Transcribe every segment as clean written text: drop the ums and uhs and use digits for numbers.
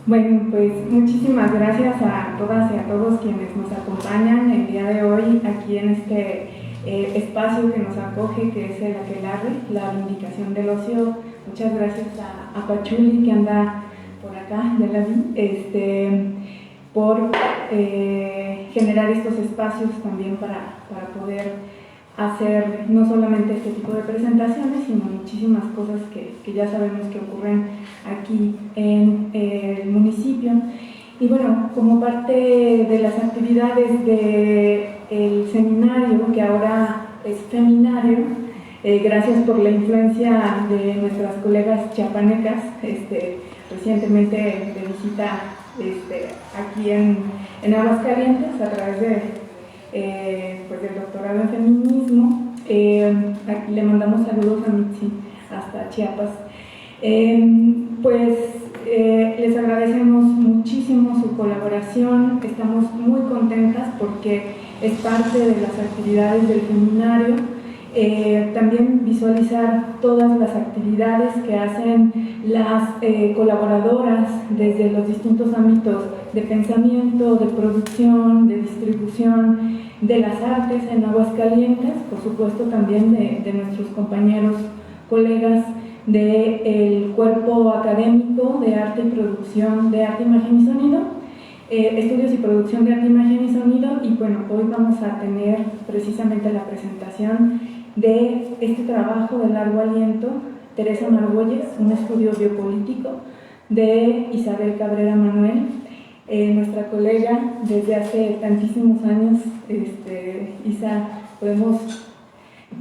Bueno, pues muchísimas gracias a todas y a todos quienes nos acompañan el día de hoy aquí en este espacio que nos acoge, que es el Aquelarre, la Vindicación del Ocio. Muchas gracias a Pachuli, que anda por acá, ya la vi, por generar estos espacios también para poder hacer no solamente este tipo de presentaciones, sino muchísimas cosas que ya sabemos que ocurren aquí en el municipio. Y bueno, como parte de las actividades del seminario, que ahora es feminario, gracias por la influencia de nuestras colegas chiapanecas, recientemente de visita aquí en Aguascalientes a través pues del doctorado en feminismo. Aquí le mandamos saludos a Mitzi hasta Chiapas. Les agradecemos muchísimo su colaboración, estamos muy contentas porque es parte de las actividades del seminario. También visualizar todas las actividades que hacen las colaboradoras desde los distintos ámbitos de pensamiento, de producción, de distribución de las artes en Aguascalientes, por supuesto también de nuestros compañeros, colegas del cuerpo académico de arte y producción de arte, imagen y sonido, estudios y producción de arte, imagen y sonido. Y bueno, hoy vamos a tener precisamente la presentación de este trabajo de largo aliento, Teresa Margolles, un estudio biopolítico, de Isabel Cabrera Manuel, nuestra colega desde hace tantísimos años. Isa, podemos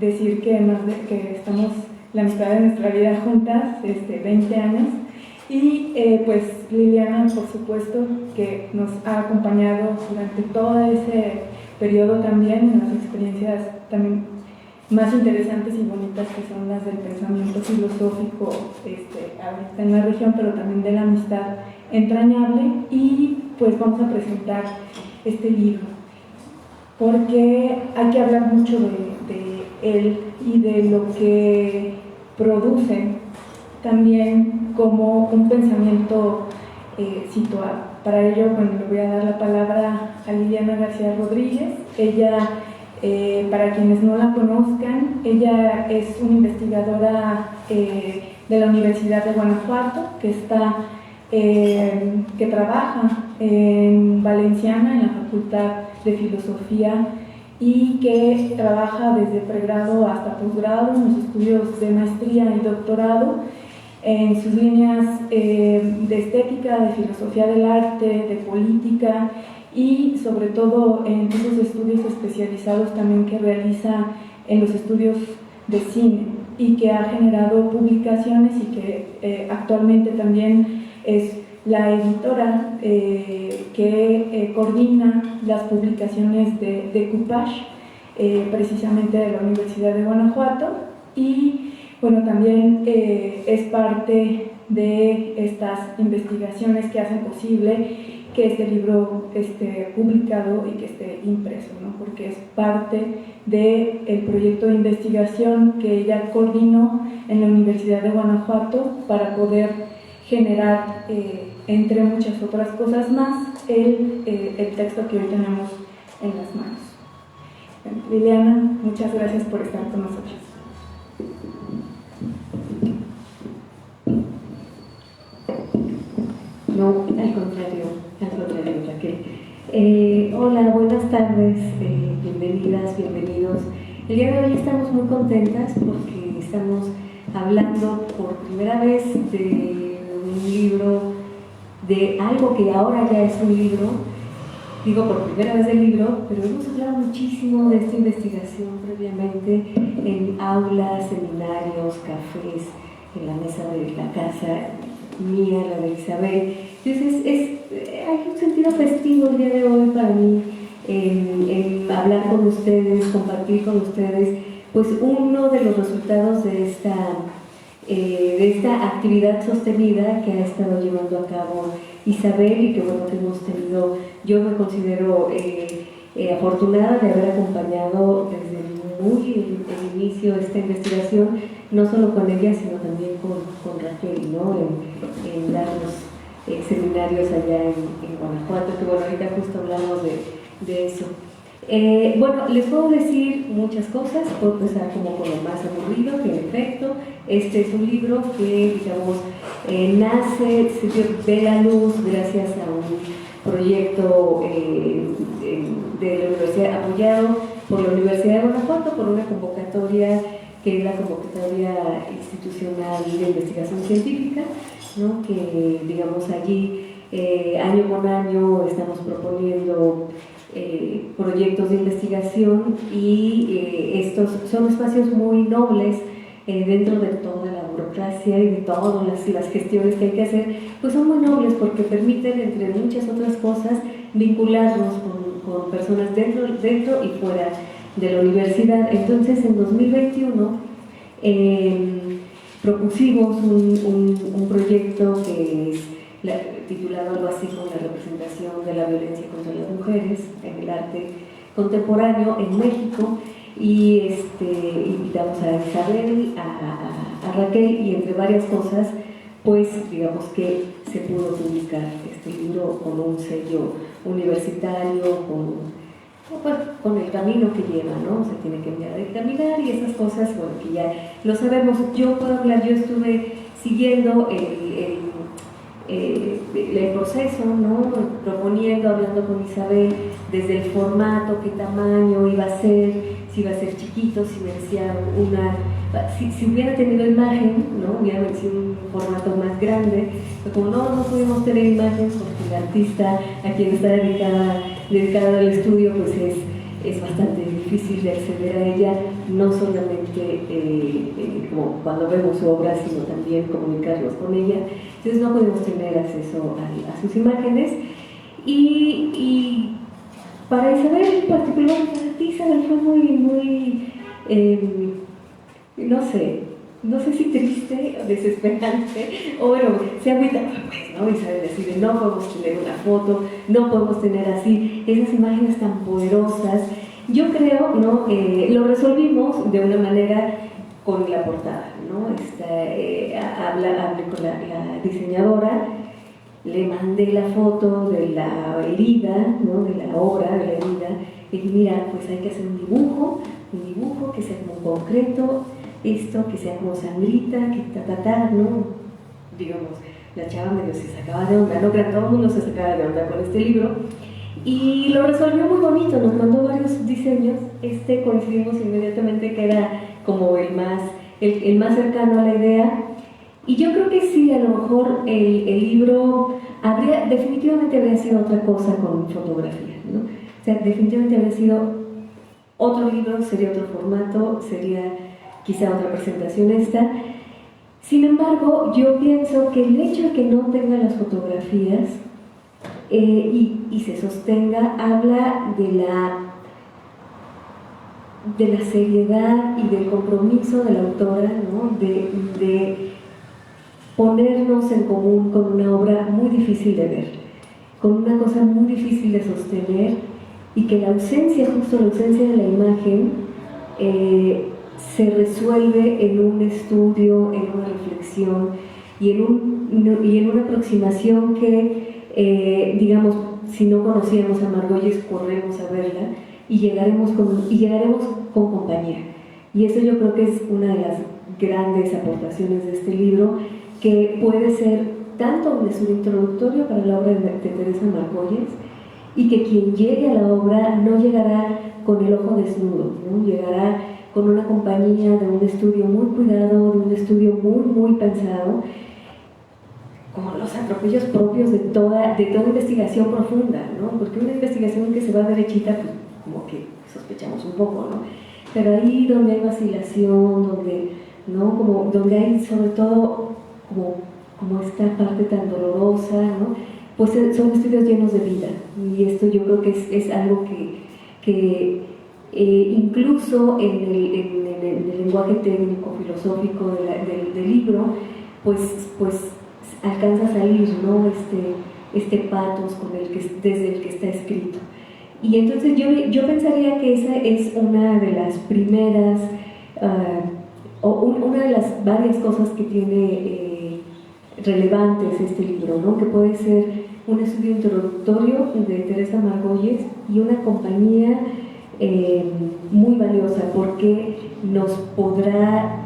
decir que estamos la mitad de nuestra vida juntas, 20 años, y pues Liliana, por supuesto, que nos ha acompañado durante todo ese periodo también en las experiencias también más interesantes y bonitas, que son las del pensamiento filosófico ahorita en la región, pero también de la amistad entrañable. Y pues vamos a presentar este libro porque hay que hablar mucho de él y de lo que produce también como un pensamiento situado. Para ello, bueno, le voy a dar la palabra a Liliana García Rodríguez. Ella, para quienes no la conozcan, ella es una investigadora de la Universidad de Guanajuato, que trabaja en Valenciana, en la Facultad de Filosofía, y que trabaja desde pregrado hasta posgrado en los estudios de maestría y doctorado en sus líneas de estética, de filosofía del arte, de política, y sobre todo en esos estudios especializados también que realiza en los estudios de cine, y que ha generado publicaciones y que actualmente también es la editora que coordina las publicaciones de Coupage, precisamente de la Universidad de Guanajuato. Y bueno, también es parte de estas investigaciones que hacen posible que este libro esté publicado y que esté impreso, ¿no? Porque es parte del proyecto de investigación que ella coordinó en la Universidad de Guanajuato para poder generar, entre muchas otras cosas más, el texto que hoy tenemos en las manos. Liliana, muchas gracias por estar con nosotros. No, al contrario, Raquel. Hola, buenas tardes, bienvenidas, bienvenidos. El día de hoy estamos muy contentas porque estamos hablando por primera vez de un libro, de algo que ahora ya es un libro. Digo por primera vez del libro, pero hemos hablado muchísimo de esta investigación previamente en aulas, seminarios, cafés, en la mesa de la casa mía, la de Isabel. Entonces hay un sentido festivo el día de hoy para mí en hablar con ustedes, compartir con ustedes pues uno de los resultados de esta actividad sostenida que ha estado llevando a cabo Isabel, y que bueno, que hemos tenido, yo me considero afortunada de haber acompañado desde muy el inicio de esta investigación, no solo con ella, sino también con Raquel, ¿no? En dar los seminarios allá en Guanajuato, que bueno, ahorita justo hablamos de eso. Bueno, les puedo decir muchas cosas, puedo empezar como con lo más aburrido, que en efecto, este es un libro que, digamos, nace, se ve la luz gracias a un proyecto de la universidad, apoyado por la Universidad de Guanajuato, por una convocatoria que es la convocatoria institucional de investigación científica, ¿no? Que, digamos, allí año con año estamos proponiendo proyectos de investigación y estos son espacios muy nobles dentro de toda la burocracia y de todas las gestiones que hay que hacer, pues son muy nobles porque permiten, entre muchas otras cosas, vincularnos con personas dentro y fuera de la universidad. Entonces, en 2021 propusimos un proyecto que es titulado algo así como la representación de la violencia contra las mujeres en el arte contemporáneo en México, y invitamos a Isabel, a Raquel, y entre varias cosas, pues digamos que se pudo publicar este libro con un sello universitario, con el camino que lleva, ¿no? Se tiene que enviar a caminar y esas cosas, bueno, que ya lo sabemos. Yo puedo hablar, yo estuve siguiendo el proceso, ¿no? Proponiendo, hablando con Isabel desde el formato, qué tamaño iba a ser, si iba a ser chiquito, si merecía si hubiera tenido imagen, ¿no? Hubiera merecido un formato más grande, pero como no pudimos tener imágenes porque el artista a quien está dedicado al estudio, pues es bastante difícil de acceder a ella, no solamente como cuando vemos su obra, sino también comunicarnos con ella. Entonces no podemos tener acceso a sus imágenes. Y para Isabel en particular, para ti Isabel fue muy no sé si triste o desesperante, o bueno, se agüita, pues, ¿no? Isabel decide, no podemos tener una foto, no podemos tener así esas imágenes tan poderosas. Yo creo, ¿no? Lo resolvimos de una manera con la portada, ¿no? Hablé con la diseñadora, le mandé la foto de la herida, ¿no? De la obra, de la herida, y dije, mira, pues hay que hacer un dibujo que sea como concreto, esto, que sea como sangrita, que ¿no? Digamos, la chava medio se sacaba de onda, ¿no? Todo el mundo se sacaba de onda con este libro, y lo resolvió muy bonito, nos mandó varios diseños, coincidimos inmediatamente que era como el más cercano a la idea, y yo creo que sí, a lo mejor el libro definitivamente habría sido otra cosa con fotografía, ¿no? O sea, definitivamente habría sido otro libro, sería otro formato, sería quizá otra presentación esta. Sin embargo, yo pienso que el hecho de que no tenga las fotografías y se sostenga, habla de la seriedad y del compromiso de la autora, ¿no? de ponernos en común con una obra muy difícil de ver, con una cosa muy difícil de sostener, y que justo la ausencia de la imagen se resuelve en un estudio, en una reflexión y en una aproximación que, digamos, si no conocíamos a Margolles, corremos a verla y llegaremos con compañía. Y eso yo creo que es una de las grandes aportaciones de este libro, que puede ser tanto un introductorio para la obra de Teresa Margolles, y que quien llegue a la obra no llegará con el ojo desnudo, ¿no? Llegará con una compañía de un estudio muy cuidado, de un estudio muy pensado, con los atropellos propios de toda investigación profunda, ¿no? Porque una investigación que se va derechita, pues como que sospechamos un poco, ¿no? Pero ahí donde hay vacilación, donde hay sobre todo como esta parte tan dolorosa, ¿no? Pues son estudios llenos de vida, y esto yo creo que es algo que incluso en el lenguaje técnico, filosófico del libro, pues alcanza a salir, ¿no? Este pathos desde el que está escrito. Y entonces yo pensaría que esa es una de las primeras, o una de las varias cosas que tiene relevantes este libro, ¿no? Que puede ser un estudio introductorio de Teresa Margolles y una compañía muy valiosa, porque nos podrá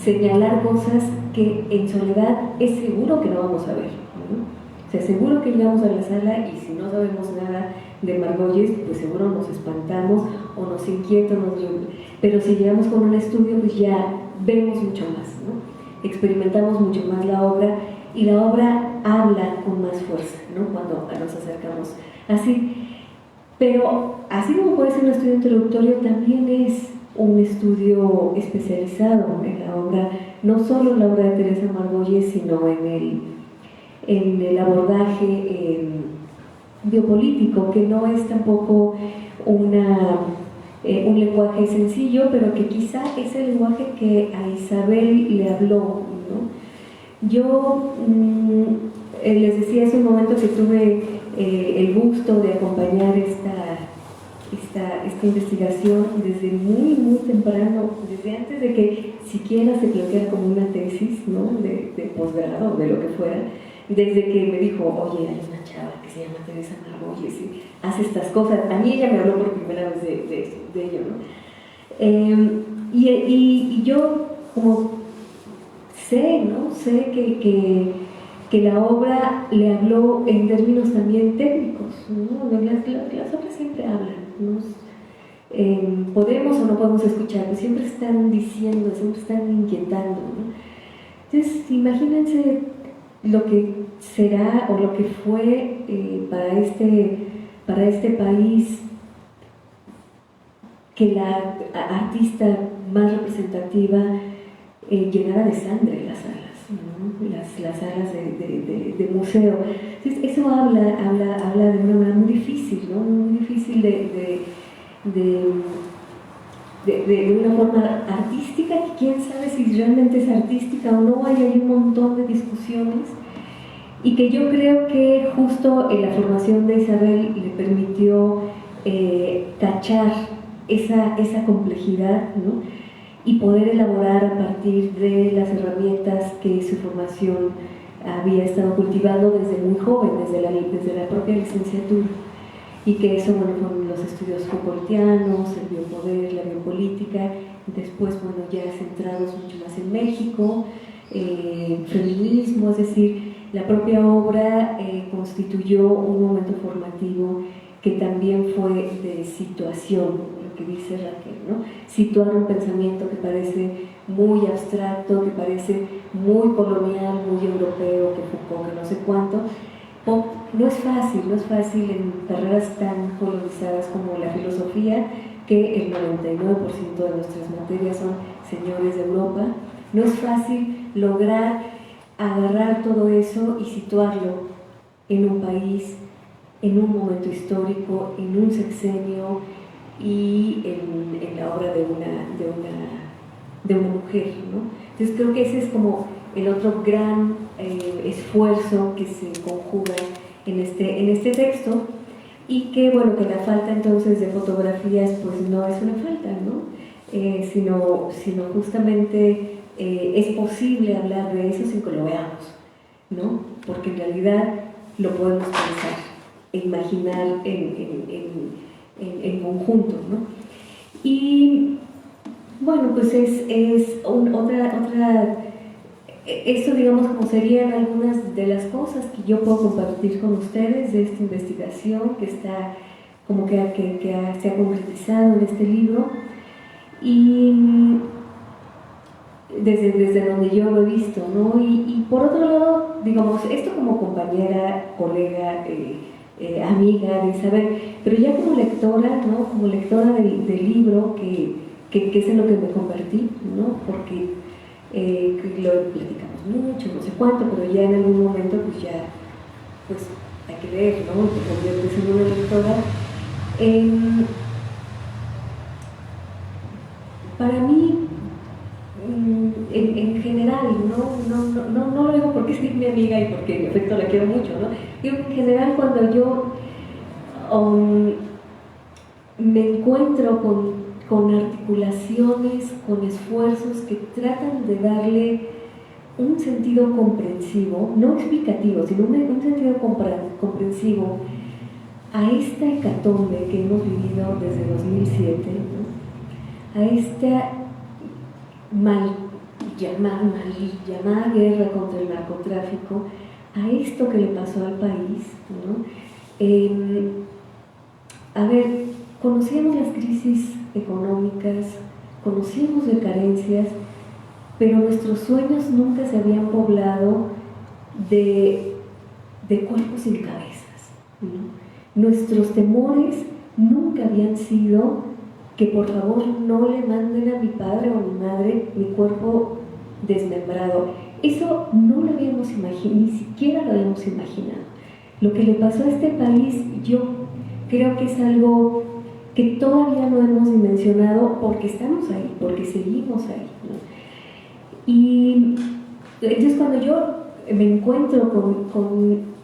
señalar cosas que en soledad es seguro que no vamos a ver, ¿no? O sea, seguro que llegamos a la sala y si no sabemos nada de Margolles, pues seguro nos espantamos o nos inquieta, pero si llegamos con un estudio, pues ya vemos mucho más, ¿no? Experimentamos mucho más la obra y la obra habla con más fuerza, ¿no? Cuando nos acercamos así. Pero así como puede ser un estudio introductorio, también es un estudio especializado en la obra, no solo en la obra de Teresa Margolles, sino en el abordaje biopolítico, que no es tampoco un lenguaje sencillo, pero que quizá es el lenguaje que a Isabel le habló, ¿no? Yo les decía hace un momento que tuve el gusto de acompañar esta investigación desde muy temprano, desde antes de que siquiera se planteara como una tesis, ¿no? de posgrado o de lo que fuera, desde que me dijo, oye, hay una chava que se llama Teresa Margolles y hace estas cosas. A mí ella me habló por primera vez de ello, ¿no? Y yo como sé que la obra le habló en términos también técnicos, ¿no? Las obras siempre hablan, ¿no? Podemos o no podemos escuchar, pero siempre están diciendo, siempre están inquietando, ¿no? Entonces, imagínense lo que será o lo que fue para este país que la artista más representativa llenara de sangre las salas, ¿no? las salas de museo. Entonces, eso habla de una manera muy difícil, ¿no? Muy difícil de una forma artística, que quién sabe si realmente es artística o no. Hay un montón de discusiones, y que yo creo que justo en la formación de Isabel le permitió cachar esa complejidad, ¿no? Y poder elaborar a partir de las herramientas que su formación había estado cultivando desde muy joven, desde la propia licenciatura, y que eso, bueno, fueron los estudios Foucaultianos, el biopoder, la biopolítica, después, bueno, ya centrados mucho más en México, feminismo, es decir, la propia obra constituyó un momento formativo que también fue de situación, lo que dice Raquel, ¿no? Situar un pensamiento que parece muy abstracto, que parece muy colonial, muy europeo, que Foucault, que no sé cuánto. No es fácil en carreras tan colonizadas como la filosofía, que el 99% de nuestras materias son señores de Europa. No es fácil lograr agarrar todo eso y situarlo en un país, en un momento histórico, en un sexenio y en la obra de una mujer, ¿no? Entonces creo que ese es como el otro gran esfuerzo que se conjuga en este texto, y que, bueno, que la falta entonces de fotografías pues no es una falta, ¿no? Sino justamente es posible hablar de eso sin que lo veamos, ¿no? Porque en realidad lo podemos pensar e imaginar en conjunto, ¿no? Y bueno, pues esto, digamos, como serían algunas de las cosas que yo puedo compartir con ustedes de esta investigación que está como se ha concretizado en este libro, y desde donde yo lo he visto, ¿no? Y por otro lado, digamos, esto como compañera, colega, amiga de Isabel, pero ya como lectora, ¿no? Como lectora del libro, que es en lo que me convertí, ¿no? Porque lo platicamos mucho, no sé cuánto, pero ya en algún momento pues ya, pues hay que leer, ¿no? Te conviertes en una lectora. Para mí, en general, no lo digo porque es mi amiga y porque en efecto la quiero mucho, ¿no? Digo, en general, cuando yo me encuentro con articulaciones, con esfuerzos que tratan de darle un sentido comprensivo, no explicativo, sino un sentido comprensivo a esta hecatombe que hemos vivido desde 2007, ¿no? A esta mal llamada guerra contra el narcotráfico, a esto que le pasó al país, ¿no? A ver, conocíamos las crisis económicas, conocíamos de carencias, pero nuestros sueños nunca se habían poblado de cuerpos sin cabezas, ¿no? Nuestros temores nunca habían sido que por favor no le manden a mi padre o a mi madre mi cuerpo desmembrado. Eso no lo habíamos imaginado, ni siquiera lo habíamos imaginado. Lo que le pasó a este país, yo creo que es algo que todavía no hemos dimensionado porque estamos ahí, porque seguimos ahí, ¿no? Y entonces cuando yo me encuentro con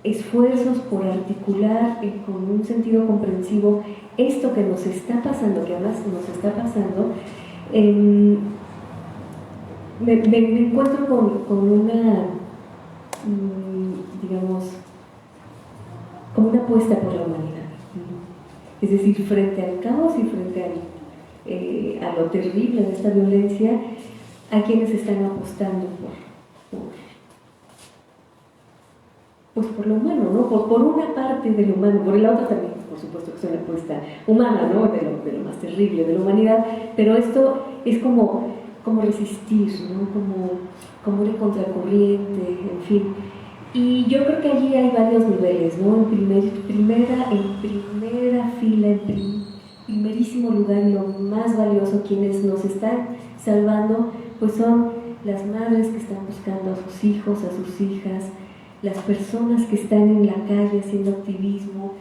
esfuerzos por articular con un sentido comprensivo esto que nos está pasando, que además nos está pasando, me encuentro con una, digamos, como una apuesta por la humanidad. Es decir, frente al caos y frente a lo terrible de esta violencia, hay quienes están apostando por lo humano, ¿no? Por una parte de lo humano, por la otra también, por supuesto que es una apuesta humana, ¿no? De lo más terrible de la humanidad, pero esto es como resistir, ¿no? Como ir contracorriente, en fin. Y yo creo que allí hay varios niveles, ¿no? En primera fila, en primerísimo lugar, y lo más valioso, quienes nos están salvando, pues son las madres que están buscando a sus hijos, a sus hijas, las personas que están en la calle haciendo activismo,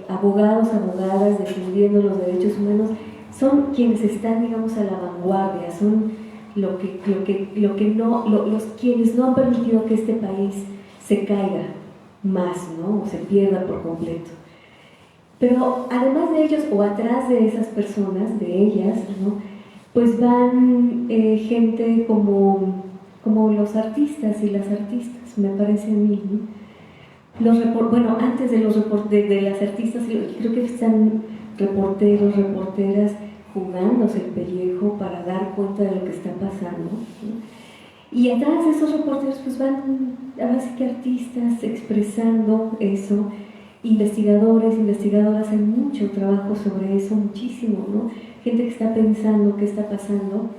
abogados, abogadas defendiendo los derechos humanos, son quienes están, digamos, a la vanguardia, son quienes no han permitido que este país se caiga más, ¿no? O se pierda por completo. Pero además de ellos, o atrás de esas personas, de ellas, ¿no? Pues van gente como los artistas y las artistas, me parece a mí, ¿no? Antes de las artistas, creo que están reporteros, reporteras jugándose el pellejo para dar cuenta de lo que está pasando, ¿no? Y atrás de esos reporteros pues van, ahora sí que artistas expresando eso, investigadores, investigadoras, hay mucho trabajo sobre eso, muchísimo, ¿no? Gente que está pensando qué está pasando.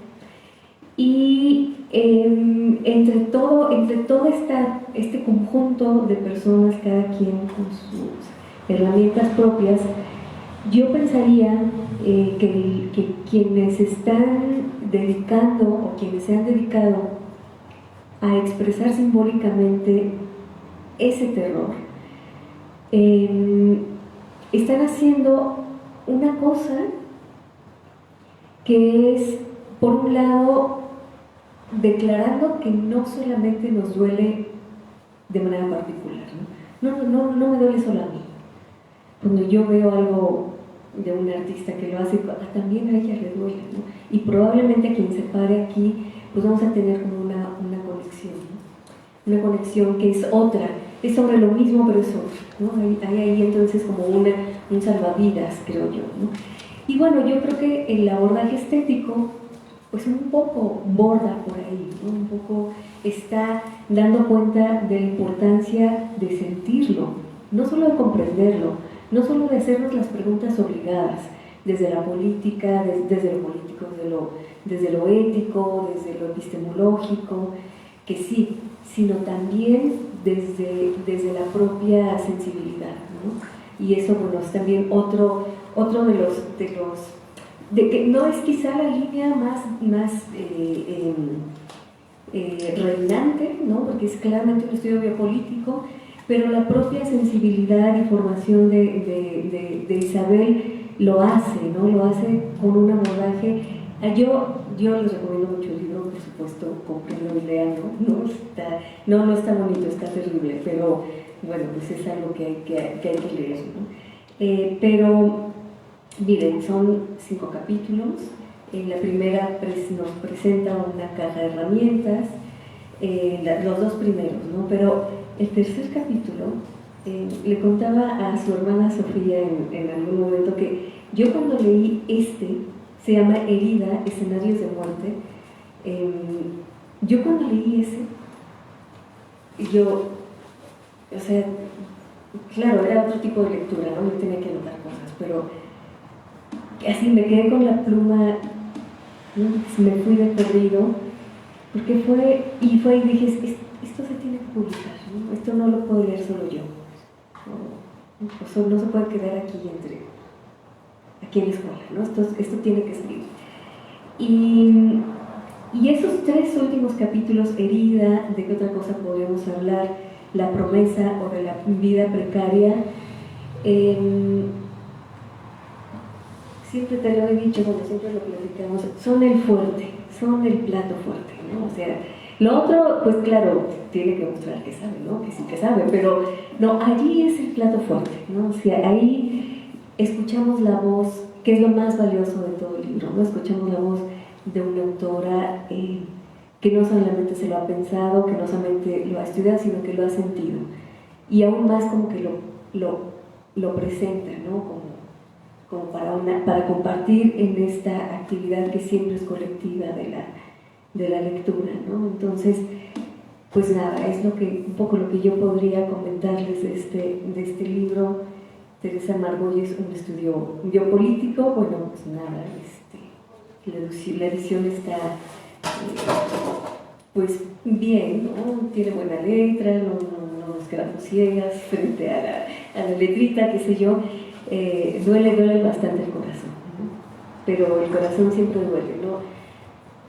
Y entre todo este conjunto de personas, cada quien con sus herramientas propias, yo pensaría que quienes están dedicando o quienes se han dedicado a expresar simbólicamente ese terror, están haciendo una cosa que es, por un lado, declarando que no solamente nos duele de manera particular, ¿no? No me duele solo a mí. Cuando yo veo algo de un artista que lo hace, también a ella le duele, ¿no? Y probablemente a quien se pare aquí, pues vamos a tener como una conexión, ¿no? Una conexión que es otra, es sobre lo mismo pero es otra, ¿no? Hay ahí entonces como un salvavidas, creo yo, ¿no? Y bueno, yo creo que el abordaje estético pues un poco borda por ahí, ¿no? Un poco está dando cuenta de la importancia de sentirlo, no solo de comprenderlo, no solo de hacernos las preguntas obligadas, desde la política, desde lo político, desde lo ético, desde lo epistemológico, que sí, sino también desde la propia sensibilidad, ¿no? Y eso, bueno, es también otro de que no es quizá la línea más reinante, ¿no? Porque es claramente un estudio biopolítico, pero la propia sensibilidad y formación de Isabel lo hace, ¿no? Lo hace con un abordaje. Yo les recomiendo mucho el libro, por supuesto, cómprenlo y leanlo, ¿no? No está bonito, está terrible, pero bueno, pues es algo que hay que leer, ¿no? Pero, miren, son 5 capítulos. En la primera nos presenta una caja de herramientas, los 2 primeros, ¿no? Pero el tercer capítulo, le contaba a su hermana Sofía en algún momento que yo cuando leí se llama Herida, escenarios de muerte, yo cuando leí o sea, claro, era otro tipo de lectura, ¿no? Yo tenía que anotar cosas, pero así me quedé con la pluma, ¿no? Me fui de corrido, porque y dije, esto se tiene que publicar, ¿no? Esto no lo puedo leer solo yo, no se puede quedar aquí en la escuela, ¿no? Esto tiene que salir. Y esos 3 últimos capítulos, Herida, ¿de qué otra cosa podríamos hablar? La promesa o de la vida precaria, siempre te lo he dicho, cuando siempre lo platicamos, son el fuerte, son el plato fuerte, ¿no? O sea, lo otro, pues claro, tiene que mostrar que sabe, ¿no? Que sí que sabe, pero no, allí es el plato fuerte, ¿no? O sea, ahí escuchamos la voz, que es lo más valioso de todo el libro, ¿no? Escuchamos la voz de una autora que no solamente se lo ha pensado, que no solamente lo ha estudiado, sino que lo ha sentido. Y aún más como que lo presenta, ¿no? Como para compartir en esta actividad que siempre es colectiva de la lectura, ¿no? Entonces, pues nada, es un poco lo que yo podría comentarles de este libro. Teresa Margolles, un estudio biopolítico. Bueno, pues nada, la edición está pues bien, ¿no? Tiene buena letra, no nos quedamos ciegas frente a la letrita, qué sé yo. Duele bastante el corazón, ¿no? Pero el corazón siempre duele, ¿no?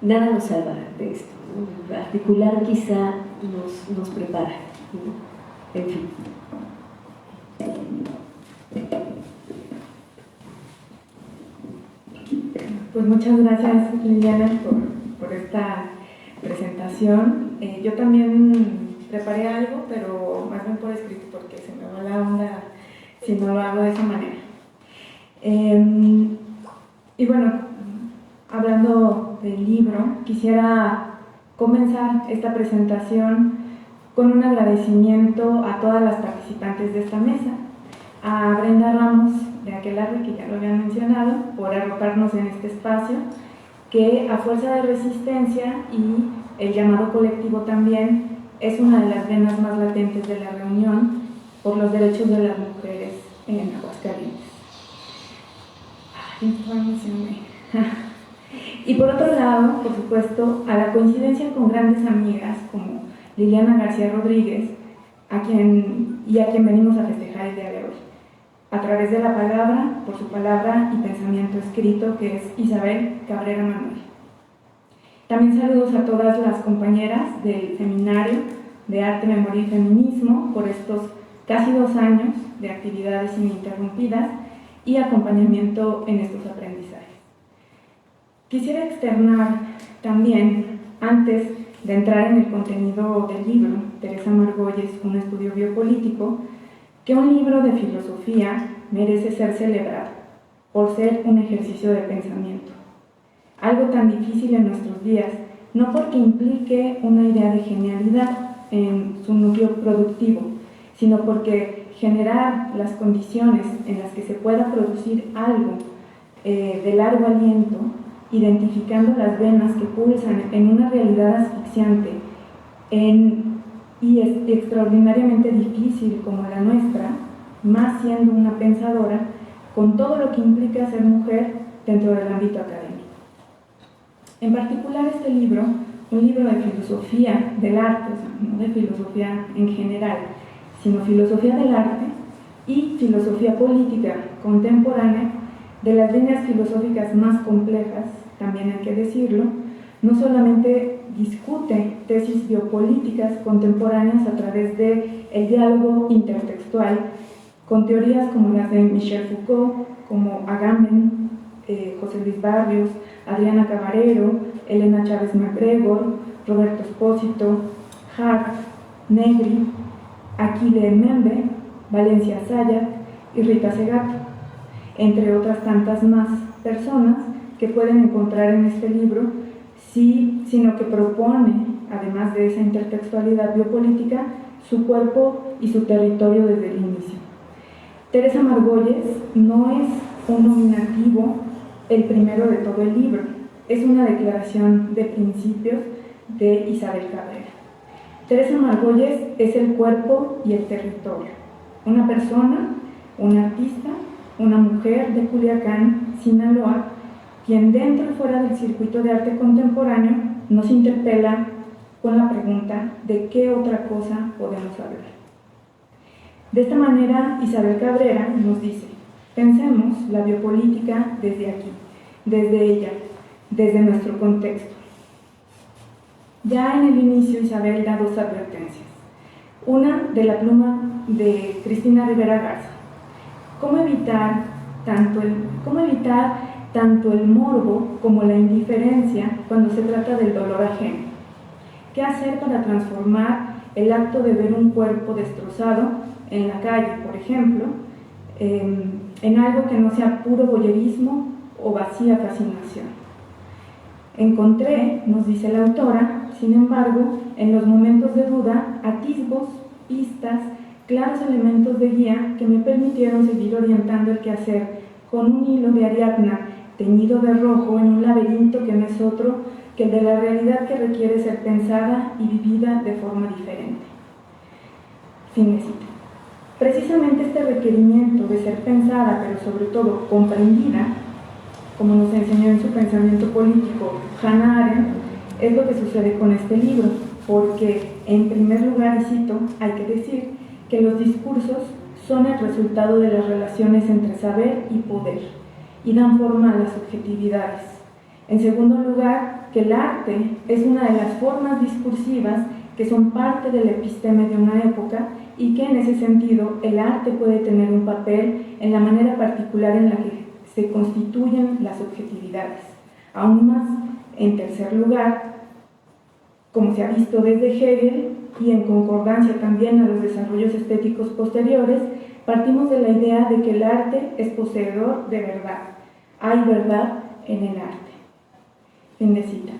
Nada nos salva de esto, ¿no? Articular quizá nos prepara, ¿no? En fin. Pues muchas gracias, Liliana, por esta presentación. Yo también preparé algo, pero más bien por escrito, porque se me va la onda si no lo hago de esa manera. Y bueno, hablando del libro, quisiera comenzar esta presentación con un agradecimiento a todas las participantes de esta mesa, a Brenda Ramos de Aquelarre, que ya lo habían mencionado, por arroparnos en este espacio, que a fuerza de resistencia y el llamado colectivo también es una de las venas más latentes de la reunión por los derechos de las mujeres en Aguascalientes. Y por otro lado, por supuesto, a la coincidencia con grandes amigas como Liliana García Rodríguez, a quien venimos a festejar el día de hoy, a través de la palabra, por su palabra y pensamiento escrito, que es Isabel Cabrera Manuel. También saludos a todas las compañeras del Seminario de Arte, Memoria y Feminismo por estos casi 2 años de actividades ininterrumpidas y acompañamiento en estos aprendizajes. Quisiera externar también, antes de entrar en el contenido del libro, Teresa Margolles, un estudio biopolítico, que un libro de filosofía merece ser celebrado por ser un ejercicio de pensamiento. Algo tan difícil en nuestros días, no porque implique una idea de genialidad en su núcleo productivo, sino porque generar las condiciones en las que se pueda producir algo de largo aliento, identificando las venas que pulsan en una realidad asfixiante y es extraordinariamente difícil como la nuestra, más siendo una pensadora, con todo lo que implica ser mujer dentro del ámbito académico. En particular este libro, un libro de filosofía del arte, o sea, no de filosofía en general, sino filosofía del arte y filosofía política contemporánea, de las líneas filosóficas más complejas, también hay que decirlo, no solamente discute tesis biopolíticas contemporáneas a través del diálogo intertextual con teorías como las de Michel Foucault, como Agamben, José Luis Barrios, Adriana Cabarero, Elena Chávez MacGregor, Roberto Espósito, Hart, Negri, Aquile Membe, Valencia Sayat y Rita Segato, entre otras tantas más personas que pueden encontrar en este libro, sino que propone, además de esa intertextualidad biopolítica, su cuerpo y su territorio desde el inicio. Teresa Margolles no es un nominativo el primero de todo el libro, es una declaración de principios de Isabel Cabrera. Teresa Margolles es el cuerpo y el territorio, una persona, una artista, una mujer de Culiacán, Sinaloa, quien dentro y fuera del circuito de arte contemporáneo nos interpela con la pregunta de qué otra cosa podemos hablar. De esta manera, Isabel Cabrera nos dice: pensemos la biopolítica desde aquí, desde ella, desde nuestro contexto. Ya en el inicio Isabel da dos advertencias. Una de la pluma de Cristina Rivera Garza. ¿Cómo evitar tanto el morbo como la indiferencia cuando se trata del dolor ajeno? ¿Qué hacer para transformar el acto de ver un cuerpo destrozado en la calle, por ejemplo, en algo que no sea puro voyerismo o vacía fascinación? Encontré, nos dice la autora, sin embargo, en los momentos de duda, atisbos, pistas, claros elementos de guía que me permitieron seguir orientando el quehacer con un hilo de Ariadna teñido de rojo en un laberinto que no es otro que el de la realidad que requiere ser pensada y vivida de forma diferente. Fin de cita. Precisamente este requerimiento de ser pensada, pero sobre todo comprendida, como nos enseñó en su pensamiento político Hannah Arendt, es lo que sucede con este libro, porque, en primer lugar, y cito, hay que decir que los discursos son el resultado de las relaciones entre saber y poder, y dan forma a las subjetividades. En segundo lugar, que el arte es una de las formas discursivas que son parte del episteme de una época y que en ese sentido el arte puede tener un papel en la manera particular en la que se constituyen las subjetividades. Aún más, en tercer lugar, como se ha visto desde Hegel y en concordancia también a los desarrollos estéticos posteriores, partimos de la idea de que el arte es poseedor de verdad. Hay verdad en el arte. Fin de cita.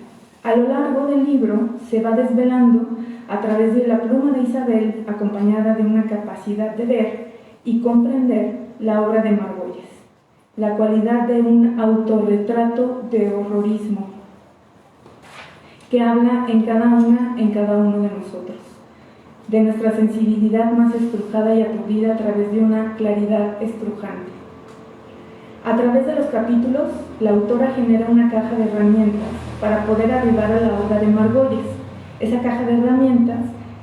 A lo largo del libro se va desvelando a través de la pluma de Isabel, acompañada de una capacidad de ver y comprender la obra de Margolles, la cualidad de un autorretrato de horrorismo que habla en cada uno de nosotros, de nuestra sensibilidad más estrujada y aturdida a través de una claridad estrujante. A través de los capítulos, la autora genera una caja de herramientas para poder arribar a la obra de Margolles. Esa caja de herramientas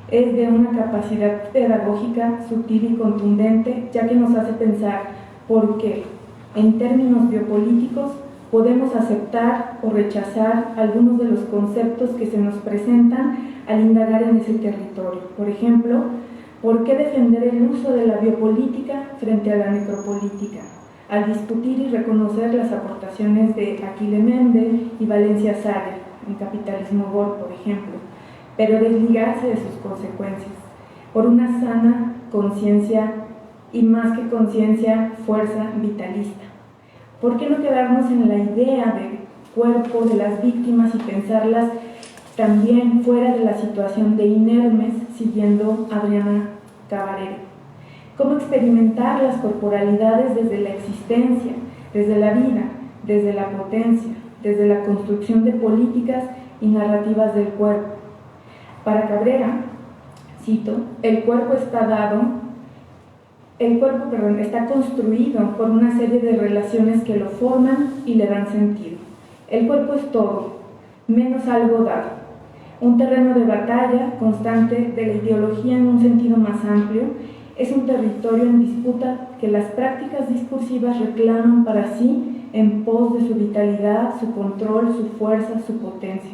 es de una capacidad pedagógica sutil y contundente, ya que nos hace pensar por qué, en términos biopolíticos, podemos aceptar o rechazar algunos de los conceptos que se nos presentan al indagar en ese territorio. Por ejemplo, ¿por qué defender el uso de la biopolítica frente a la necropolítica? Al discutir y reconocer las aportaciones de Aquile Membe y Valencia Sayat en Capitalismo Gore, por ejemplo, pero desligarse de sus consecuencias, por una sana conciencia y más que conciencia, fuerza vitalista. ¿Por qué no quedarnos en la idea del cuerpo de las víctimas y pensarlas también fuera de la situación de inermes, siguiendo a Adriana Cabarero? ¿Cómo experimentar las corporalidades desde la existencia, desde la vida, desde la potencia, desde la construcción de políticas y narrativas del cuerpo? Para Cabrera, cito, el cuerpo está construido por una serie de relaciones que lo forman y le dan sentido. El cuerpo es todo, menos algo dado. Un terreno de batalla constante de la ideología en un sentido más amplio, es un territorio en disputa que las prácticas discursivas reclaman para sí en pos de su vitalidad, su control, su fuerza, su potencia.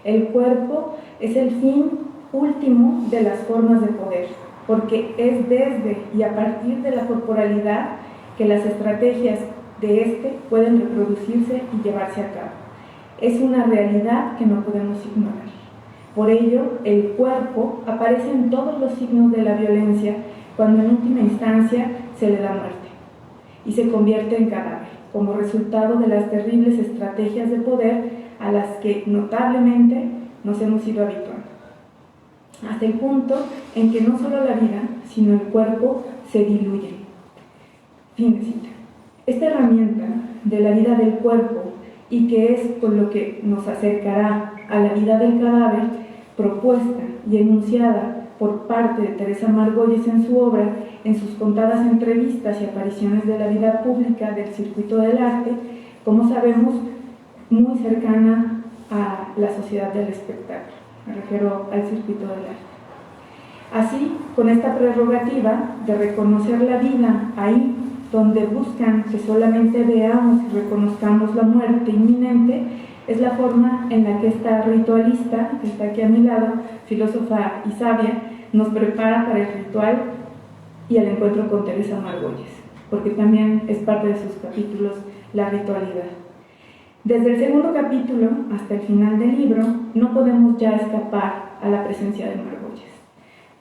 El cuerpo es el fin último de las formas de poder, porque es desde y a partir de la corporalidad que las estrategias de éste pueden reproducirse y llevarse a cabo. Es una realidad que no podemos ignorar. Por ello, el cuerpo aparece en todos los signos de la violencia cuando en última instancia se le da muerte y se convierte en cadáver, como resultado de las terribles estrategias de poder a las que notablemente nos hemos ido habituando, hasta el punto en que no solo la vida, sino el cuerpo se diluyen. Fin de cita. Esta herramienta de la vida del cuerpo, y que es con lo que nos acercará a la vida del cadáver, propuesta y enunciada por parte de Teresa Margolles en su obra, en sus contadas entrevistas y apariciones de la vida pública del circuito del arte, como sabemos, muy cercana a la sociedad del espectáculo, me refiero al circuito del arte. Así, con esta prerrogativa de reconocer la vida ahí donde buscan que solamente veamos y reconozcamos la muerte inminente, es la forma en la que esta ritualista, que está aquí a mi lado, filósofa y sabia, nos prepara para el ritual y el encuentro con Teresa Margolles, porque también es parte de sus capítulos la ritualidad. Desde el segundo capítulo hasta el final del libro, no podemos ya escapar a la presencia de Margolles,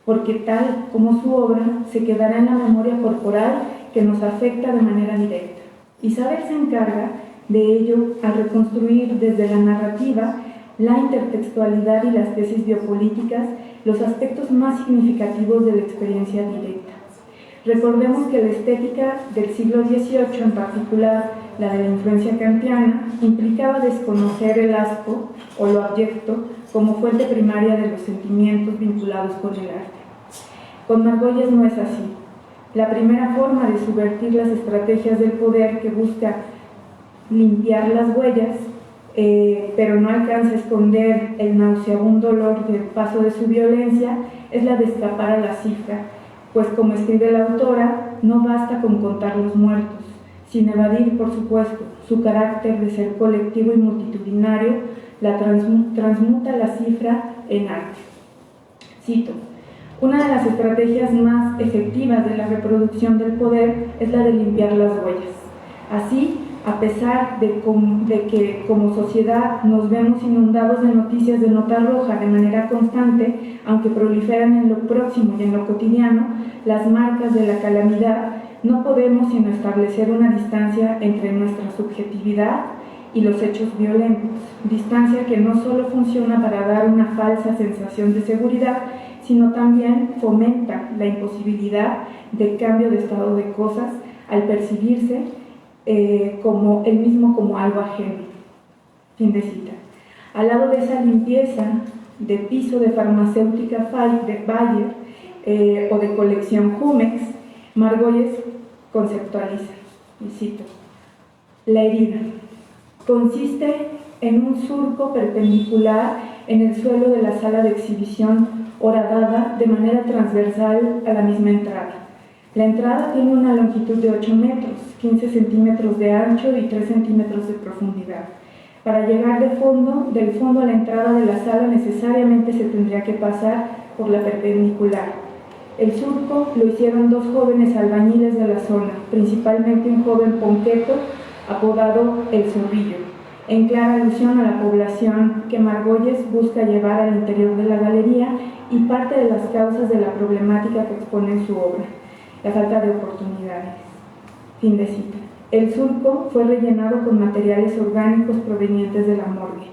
porque tal como su obra se quedará en la memoria corporal que nos afecta de manera directa. Isabel se encarga de ello al reconstruir desde la narrativa, la intertextualidad y las tesis biopolíticas los aspectos más significativos de la experiencia directa. Recordemos que la estética del siglo XVIII, en particular la de la influencia kantiana, implicaba desconocer el asco o lo abyecto como fuente primaria de los sentimientos vinculados con el arte. Con Margolles no es así. La primera forma de subvertir las estrategias del poder que busca limpiar las huellas, pero no alcanza a esconder el nauseabundo olor del paso de su violencia, es la de escapar a la cifra, pues como escribe la autora, no basta con contar los muertos, sin evadir, por supuesto, su carácter de ser colectivo y multitudinario, la transmuta la cifra en arte. Cito: una de las estrategias más efectivas de la reproducción del poder es la de limpiar las huellas. Así, a pesar de que como sociedad nos vemos inundados de noticias de nota roja de manera constante, aunque proliferan en lo próximo y en lo cotidiano, las marcas de la calamidad, no podemos sino establecer una distancia entre nuestra subjetividad y los hechos violentos, distancia que no solo funciona para dar una falsa sensación de seguridad, sino también fomenta la imposibilidad de cambio de estado de cosas al percibirse como el mismo como algo ajeno. Fin de cita. Al lado de esa limpieza de piso de farmacéutica de Bayer o de colección Jumex, Margolles conceptualiza, y cito: la herida consiste en un surco perpendicular en el suelo de la sala de exhibición horadada de manera transversal a la misma entrada. La entrada tiene una longitud de 8 metros, 15 centímetros de ancho y 3 centímetros de profundidad. Para llegar del fondo a la entrada de la sala necesariamente se tendría que pasar por la perpendicular. El surco lo hicieron dos jóvenes albañiles de la zona, principalmente un joven ponqueto apodado El Zorrillo, en clara alusión a la población que Margolles busca llevar al interior de la galería y parte de las causas de la problemática que expone en su obra, la falta de oportunidades. Fin de cita. El surco fue rellenado con materiales orgánicos provenientes de la morgue.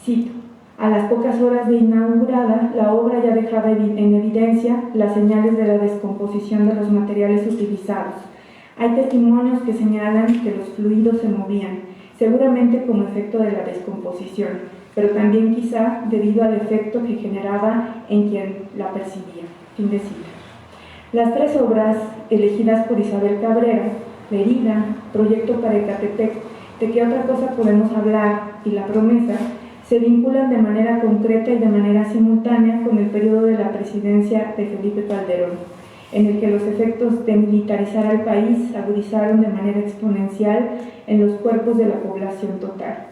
Cito: a las pocas horas de inaugurada, la obra ya dejaba en evidencia las señales de la descomposición de los materiales utilizados. Hay testimonios que señalan que los fluidos se movían, seguramente como efecto de la descomposición, pero también quizá debido al efecto que generaba en quien la percibía. Fin de cita. Las tres obras elegidas por Isabel Cabrera, La herida, Proyecto para Ecatepec, De qué otra cosa podemos hablar y La promesa, se vinculan de manera concreta y de manera simultánea con el periodo de la presidencia de Felipe Calderón, en el que los efectos de militarizar al país agudizaron de manera exponencial en los cuerpos de la población total.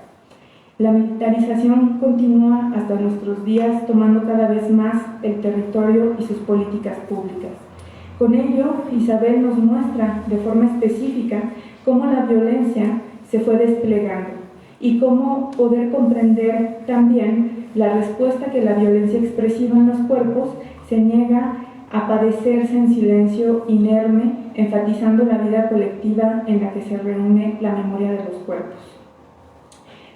La militarización continúa hasta nuestros días, tomando cada vez más el territorio y sus políticas públicas. Con ello, Isabel nos muestra de forma específica cómo la violencia se fue desplegando y cómo poder comprender también la respuesta que la violencia expresiva en los cuerpos se niega a padecerse en silencio inerme, enfatizando la vida colectiva en la que se reúne la memoria de los cuerpos.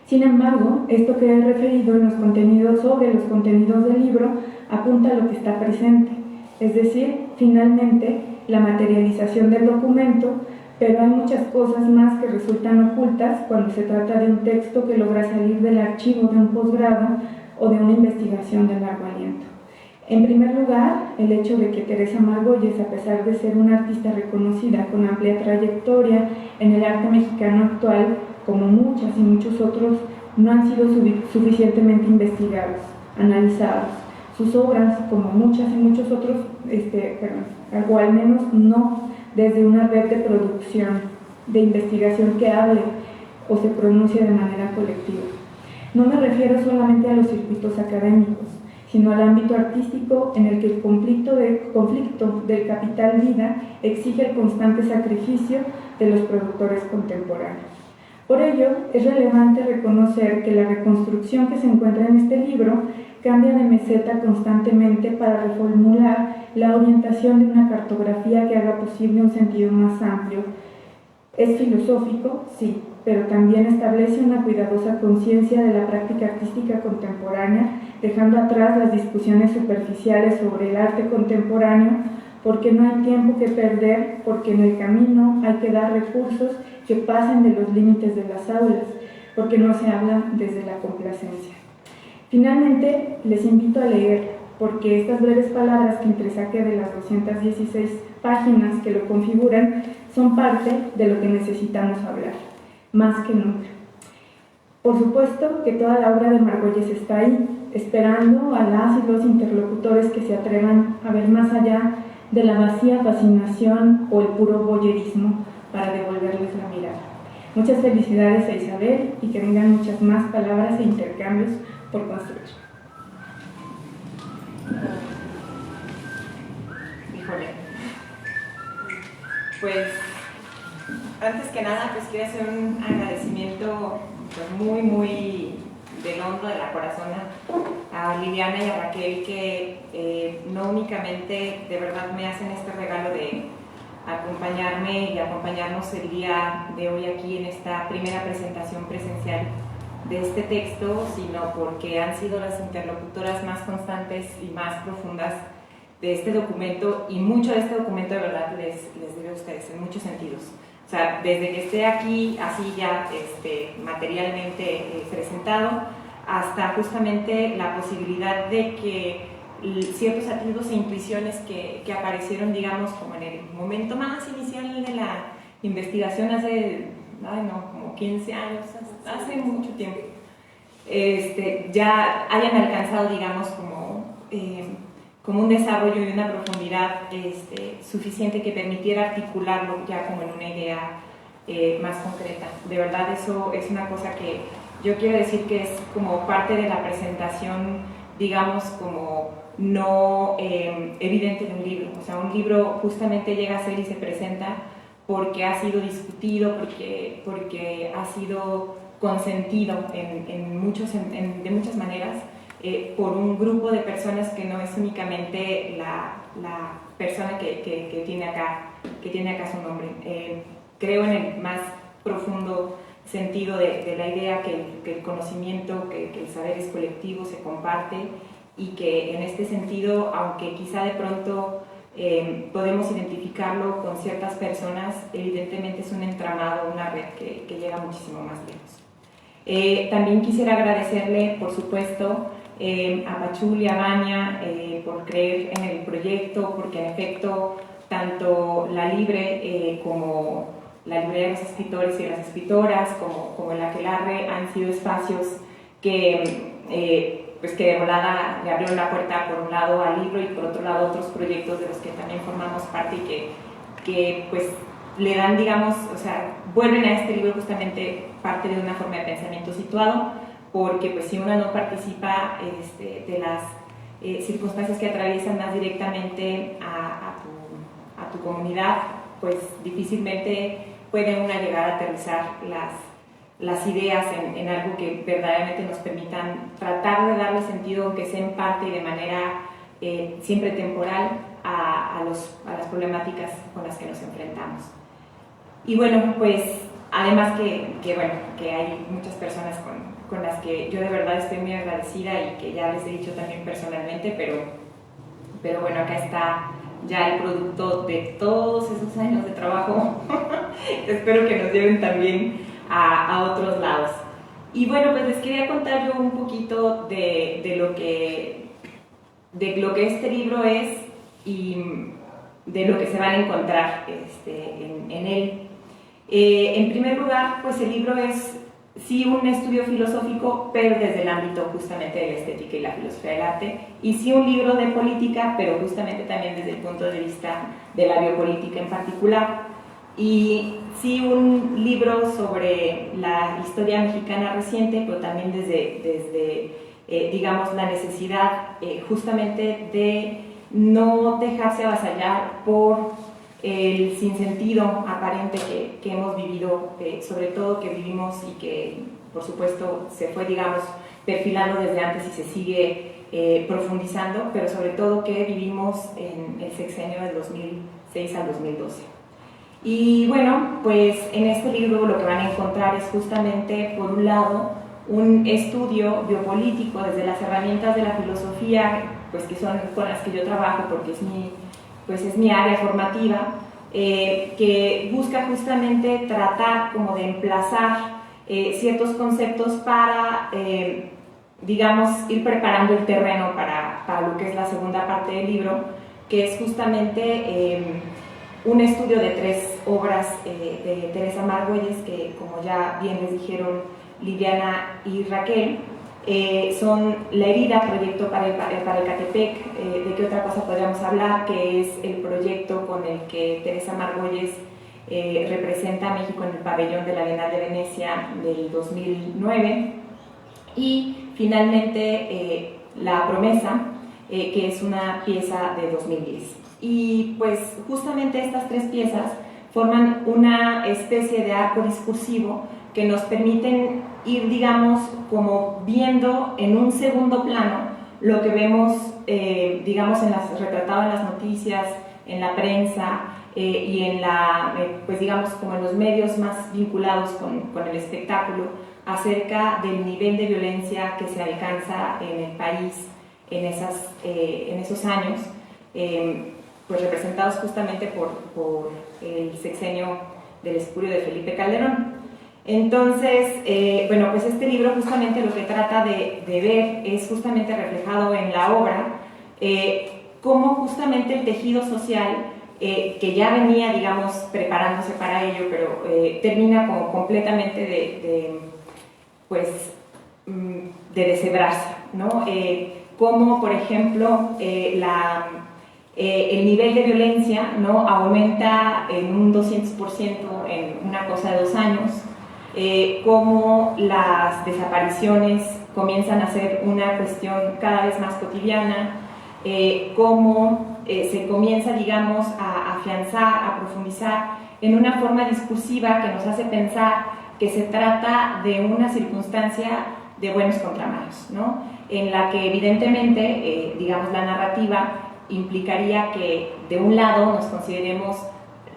Sin embargo, esto que he referido en los contenidos, sobre los contenidos del libro, apunta a lo que está presente, es decir, finalmente, la materialización del documento, pero hay muchas cosas más que resultan ocultas cuando se trata de un texto que logra salir del archivo de un posgrado o de una investigación de largo aliento. En primer lugar, el hecho de que Teresa Margolles, a pesar de ser una artista reconocida con amplia trayectoria en el arte mexicano actual, como muchas y muchos otros, no han sido suficientemente investigados, analizados. Sus obras, como muchas y muchos otros, o al menos no desde una red de producción, de investigación que hable o se pronuncie de manera colectiva. No me refiero solamente a los circuitos académicos, sino al ámbito artístico en el que el conflicto del capital vida exige el constante sacrificio de los productores contemporáneos. Por ello, es relevante reconocer que la reconstrucción que se encuentra en este libro cambia de meseta constantemente para reformular la orientación de una cartografía que haga posible un sentido más amplio. Es filosófico, sí, pero también establece una cuidadosa conciencia de la práctica artística contemporánea, dejando atrás las discusiones superficiales sobre el arte contemporáneo, porque no hay tiempo que perder, porque en el camino hay que dar recursos que pasen de los límites de las aulas, porque no se habla desde la complacencia. Finalmente, les invito a leer, porque estas breves palabras que entresaqué de las 216 páginas que lo configuran son parte de lo que necesitamos hablar, más que nunca. Por supuesto que toda la obra de Margolles está ahí, esperando a las y los interlocutores que se atrevan a ver más allá de la vacía fascinación o el puro voyerismo para devolverles la mirada. Muchas felicidades a Isabel y que vengan muchas más palabras e intercambios por construir. Híjole. Pues, antes que nada, pues quiero hacer un agradecimiento pues, muy del hondo de la corazón a Liliana y a Raquel, que no únicamente de verdad me hacen este regalo de acompañarme y acompañarnos el día de hoy aquí en esta primera presentación presencial de este texto, sino porque han sido las interlocutoras más constantes y más profundas de este documento, y mucho de este documento de verdad les debe a ustedes en muchos sentidos. O sea, desde que esté aquí así ya materialmente presentado, hasta justamente la posibilidad de que ciertos atributos e intuiciones que aparecieron, digamos, como en el momento más inicial de la investigación hace, como 15 años, hace mucho tiempo, ya hayan alcanzado, digamos, como un desarrollo y una profundidad suficiente que permitiera articularlo ya como en una idea más concreta. De verdad, eso es una cosa que yo quiero decir que es como parte de la presentación, digamos, como no evidente de un libro. O sea, un libro justamente llega a ser y se presenta porque ha sido discutido, porque ha sido consentido de muchas maneras por un grupo de personas que no es únicamente la persona que tiene acá su nombre. Creo en el más profundo sentido de la idea que el conocimiento, que el saber es colectivo, se comparte, y que en este sentido, aunque quizá de pronto podemos identificarlo con ciertas personas, evidentemente es un entramado, una red que llega muchísimo más lejos. También quisiera agradecerle, por supuesto, a Pachul y a Vania por creer en el proyecto, porque en efecto tanto la Libre como la Librería de los Escritores y las Escritoras, como el Aquelarre, han sido espacios que de volada le abrieron la puerta por un lado al libro y por otro lado a otros proyectos de los que también formamos parte, y que pues le dan, digamos, o sea, vuelven a este libro justamente parte de una forma de pensamiento situado, porque pues si uno no participa de las circunstancias que atraviesan más directamente a tu comunidad, pues difícilmente puede una llegar a aterrizar las ideas en algo que verdaderamente nos permitan tratar de darle sentido, aunque sea en parte y de manera siempre temporal, a las problemáticas con las que nos enfrentamos. Y bueno, pues además que hay muchas personas con las que yo de verdad estoy muy agradecida y que ya les he dicho también personalmente, pero bueno, acá está ya el producto de todos esos años de trabajo. Espero que nos lleven también a otros lados. Y bueno, pues les quería contar yo un poquito de lo que este libro es y de lo que se van a encontrar en él. En primer lugar, pues el libro es sí un estudio filosófico, pero desde el ámbito justamente de la estética y la filosofía del arte, y sí un libro de política, pero justamente también desde el punto de vista de la biopolítica en particular, y sí un libro sobre la historia mexicana reciente, pero también desde digamos, la necesidad justamente de no dejarse avasallar por el sinsentido aparente que hemos vivido, sobre todo que vivimos y que por supuesto se fue, digamos, perfilando desde antes y se sigue profundizando, pero sobre todo que vivimos en el sexenio del 2006 al 2012. Y bueno, pues en este libro lo que van a encontrar es justamente, por un lado, un estudio biopolítico desde las herramientas de la filosofía, pues que son con las que yo trabajo porque es mi área formativa, que busca justamente tratar como de emplazar ciertos conceptos para, digamos, ir preparando el terreno para lo que es la segunda parte del libro, que es justamente un estudio de 3 obras de Teresa Margüelles, que como ya bien les dijeron Liliana y Raquel, son La herida, proyecto para Ecatepec. ¿De qué otra cosa podríamos hablar? Que es el proyecto con el que Teresa Margüelles representa a México en el pabellón de la Bienal de Venecia del 2009. Y finalmente La promesa, que es una pieza de 2010. Y pues justamente estas 3 piezas forman una especie de arco discursivo que nos permiten ir, digamos, como viendo en un segundo plano lo que vemos, digamos, retratado en las noticias, en la prensa y pues digamos, como en los medios más vinculados con el espectáculo, acerca del nivel de violencia que se alcanza en el país en esos años, pues representados justamente por el sexenio del espurio de Felipe Calderón. Entonces, bueno, pues este libro justamente lo que trata de ver es justamente reflejado en la obra, cómo justamente el tejido social, que ya venía, digamos, preparándose para ello, pero termina como completamente de deshebrarse, ¿no? Como, por ejemplo, el nivel de violencia, ¿no?, aumenta en un 200% en una cosa de 2 años, cómo las desapariciones comienzan a ser una cuestión cada vez más cotidiana, cómo se comienza, digamos, a afianzar, a profundizar en una forma discursiva que nos hace pensar que se trata de una circunstancia de buenos contra malos, ¿no?, en la que evidentemente, digamos, la narrativa implicaría que de un lado nos consideremos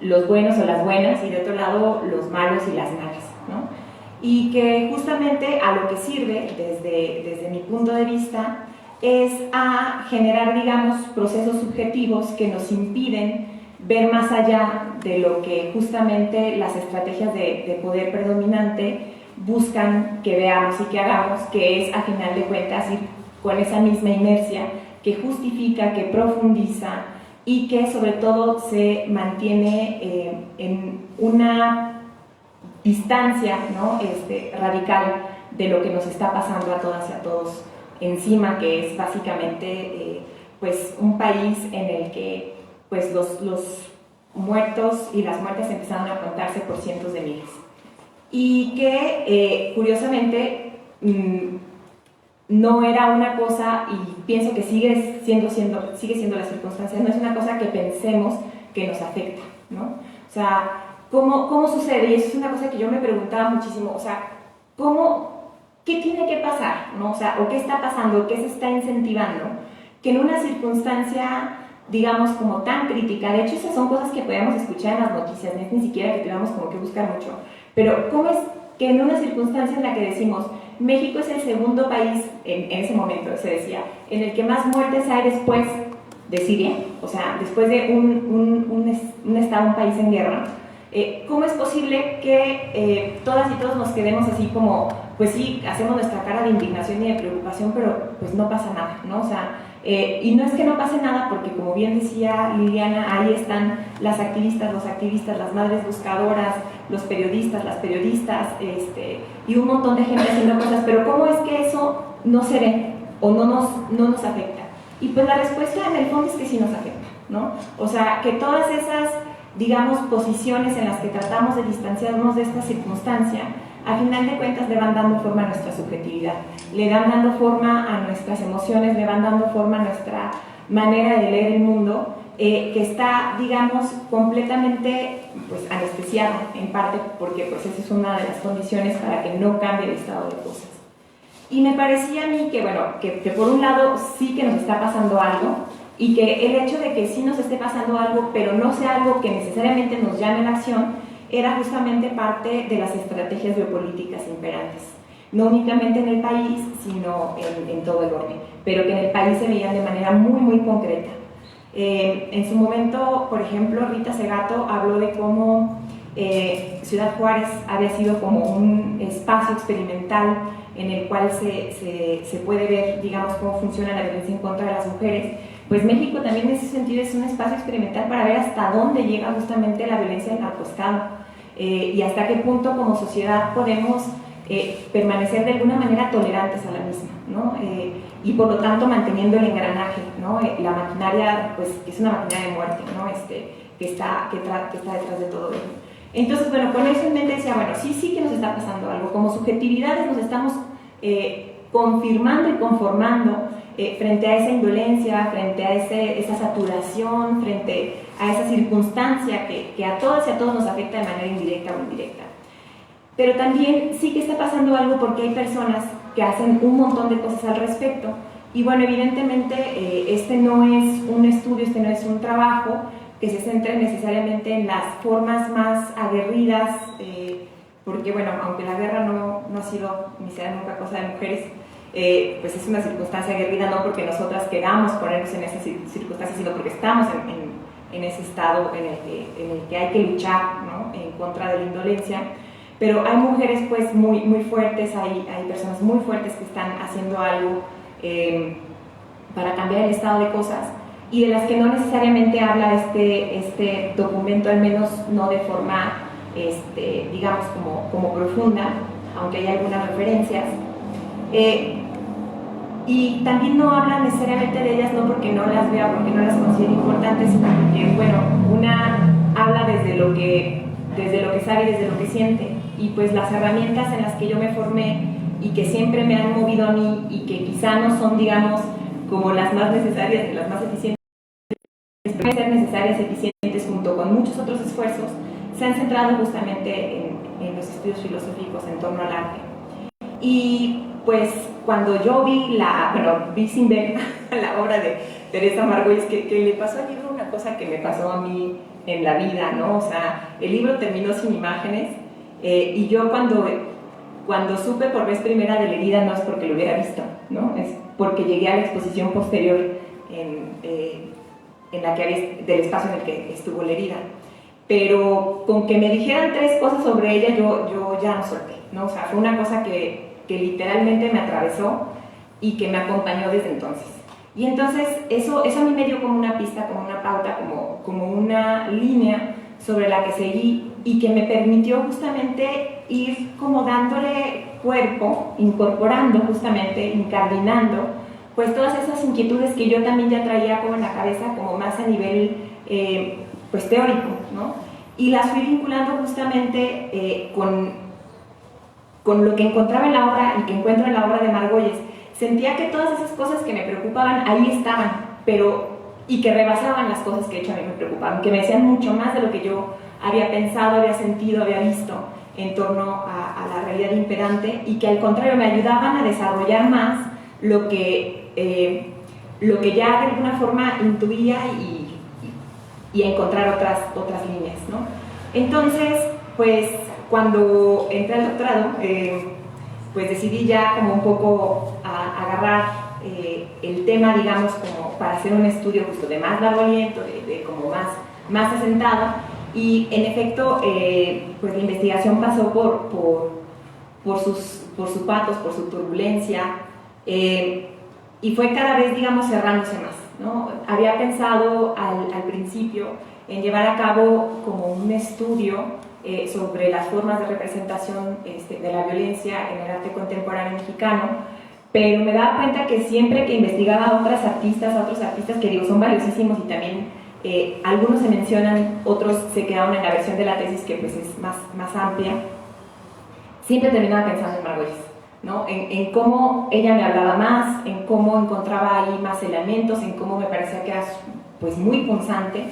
los buenos o las buenas y de otro lado los malos y las malas, ¿no? Y que justamente a lo que sirve desde mi punto de vista es a generar, digamos, procesos subjetivos que nos impiden ver más allá de lo que justamente las estrategias de poder predominante buscan que veamos y que hagamos, que es a final de cuentas ir con esa misma inercia que justifica, que profundiza y que sobre todo se mantiene en una distancia, ¿no?, radical de lo que nos está pasando a todas y a todos encima, que es básicamente pues un país en el que pues los muertos y las muertes empezaron a contarse por cientos de miles y que curiosamente no era una cosa, y pienso que sigue siendo la circunstancia, no es una cosa que pensemos que nos afecta, ¿no? O sea, ¿cómo sucede? Y eso es una cosa que yo me preguntaba muchísimo, o sea, ¿qué tiene que pasar? ¿No? O sea, o qué está pasando, qué se está incentivando, que en una circunstancia, digamos, como tan crítica, de hecho esas son cosas que podemos escuchar en las noticias, no es ni siquiera que tengamos como que buscar mucho, pero ¿cómo es que en una circunstancia en la que decimos México es el segundo país, en ese momento se decía, en el que más muertes hay después de Siria, o sea, después de un estado, un país en guerra, ¿cómo es posible que todas y todos nos quedemos así como, pues sí, hacemos nuestra cara de indignación y de preocupación, pero pues no pasa nada, ¿no? O sea, y no es que no pase nada porque, como bien decía Liliana, ahí están las activistas, los activistas, las madres buscadoras, los periodistas, las periodistas, y un montón de gente haciendo cosas, pero ¿cómo es que eso no se ve o no nos afecta? Y pues la respuesta en el fondo es que sí nos afecta, ¿no? O sea, que todas esas, digamos, posiciones en las que tratamos de distanciarnos de esta circunstancia, a final de cuentas le van dando forma a nuestra subjetividad, le van dando forma a nuestras emociones, le van dando forma a nuestra manera de leer el mundo, que está, digamos, completamente pues, anestesiada, en parte porque pues, esa es una de las condiciones para que no cambie el estado de cosas. Y me parecía a mí que, bueno, que por un lado sí que nos está pasando algo, y que el hecho de que sí nos esté pasando algo, pero no sea algo que necesariamente nos llame a la acción, era justamente parte de las estrategias biopolíticas imperantes. No únicamente en el país, sino en todo el orden, pero que en el país se veían de manera muy, muy concreta. En su momento, por ejemplo, Rita Segato habló de cómo Ciudad Juárez había sido como un espacio experimental en el cual se puede ver, digamos, cómo funciona la violencia en contra de las mujeres. Pues México también en ese sentido es un espacio experimental para ver hasta dónde llega justamente la violencia del narcoestado y hasta qué punto como sociedad podemos permanecer de alguna manera tolerantes a la misma, ¿no? Y por lo tanto manteniendo el engranaje, ¿no? La maquinaria, pues que es una maquinaria de muerte, ¿no? que está detrás de todo ello. Entonces, bueno, con eso en mente decía, bueno, sí que nos está pasando algo, como subjetividades nos estamos confirmando y conformando frente a esa indolencia, frente a esa saturación, frente a esa circunstancia que a todas y a todos nos afecta de manera indirecta o indirecta. Pero también sí que está pasando algo porque hay personas que hacen un montón de cosas al respecto. Y bueno, evidentemente este no es un estudio, este no es un trabajo que se centre necesariamente en las formas más aguerridas, porque bueno, aunque la guerra no ha sido ni será nunca cosa de mujeres, pues es una circunstancia aguerrida no porque nosotras queramos ponernos en esa circunstancia, sino porque estamos en ese estado en el que hay que luchar, ¿no? En contra de la indolencia. Pero hay mujeres pues muy, muy fuertes, hay personas muy fuertes que están haciendo algo para cambiar el estado de cosas y de las que no necesariamente habla este documento, al menos no de forma, digamos, como profunda, aunque hay algunas referencias. Y también no habla necesariamente de ellas, no porque no las vea, porque no las considere importantes, sino porque, bueno, una habla desde lo que sabe y desde lo que siente. Y pues las herramientas en las que yo me formé y que siempre me han movido a mí y que quizá no son, digamos, como las más necesarias y las más eficientes, pueden ser necesarias, eficientes, junto con muchos otros esfuerzos, se han centrado justamente en los estudios filosóficos en torno al arte. Y pues cuando yo vi sin ver la obra de Teresa Margolles, que le pasó al libro una cosa que me pasó a mí en la vida, ¿no? O sea, el libro terminó sin imágenes y yo cuando supe por vez primera de la herida no es porque lo hubiera visto, ¿no? Es porque llegué a la exposición posterior en la que del espacio en el que estuvo la herida. Pero con que me dijeran 3 cosas sobre ella, yo ya no solté, ¿no? O sea, fue una cosa que literalmente me atravesó y que me acompañó desde entonces. Y entonces eso a mí me dio como una pista, como una pauta, como una línea sobre la que seguí y que me permitió justamente ir como dándole cuerpo, incorporando justamente, incardinando, pues todas esas inquietudes que yo también ya traía como en la cabeza, como más a nivel pues teórico, ¿no? Y las fui vinculando justamente con lo que encontraba en la obra y que encuentro en la obra de Margolles. Sentía que todas esas cosas que me preocupaban ahí estaban, y que rebasaban las cosas que de hecho a mí me preocupaban, que me decían mucho más de lo que yo había pensado, había sentido, había visto, en torno a la realidad imperante y que al contrario me ayudaban a desarrollar más lo que ya de alguna forma intuía y a encontrar otras líneas, ¿no? Entonces, pues cuando entré al doctorado, pues decidí ya como un poco agarrar el tema, digamos, como para hacer un estudio justo de más largo aliento, de como más asentado, y en efecto, pues la investigación pasó por sus patos, por su turbulencia, y fue cada vez, digamos, cerrándose más, ¿no? Había pensado al principio en llevar a cabo como un estudio sobre las formas de representación de la violencia en el arte contemporáneo mexicano, pero me daba cuenta que siempre que investigaba a otros artistas que digo son valiosísimos y también algunos se mencionan, otros se quedaron en la versión de la tesis que pues es más amplia, siempre terminaba pensando en Margolles, ¿no? En cómo ella me hablaba más, en cómo encontraba ahí más elementos, en cómo me parecía que era pues muy punzante.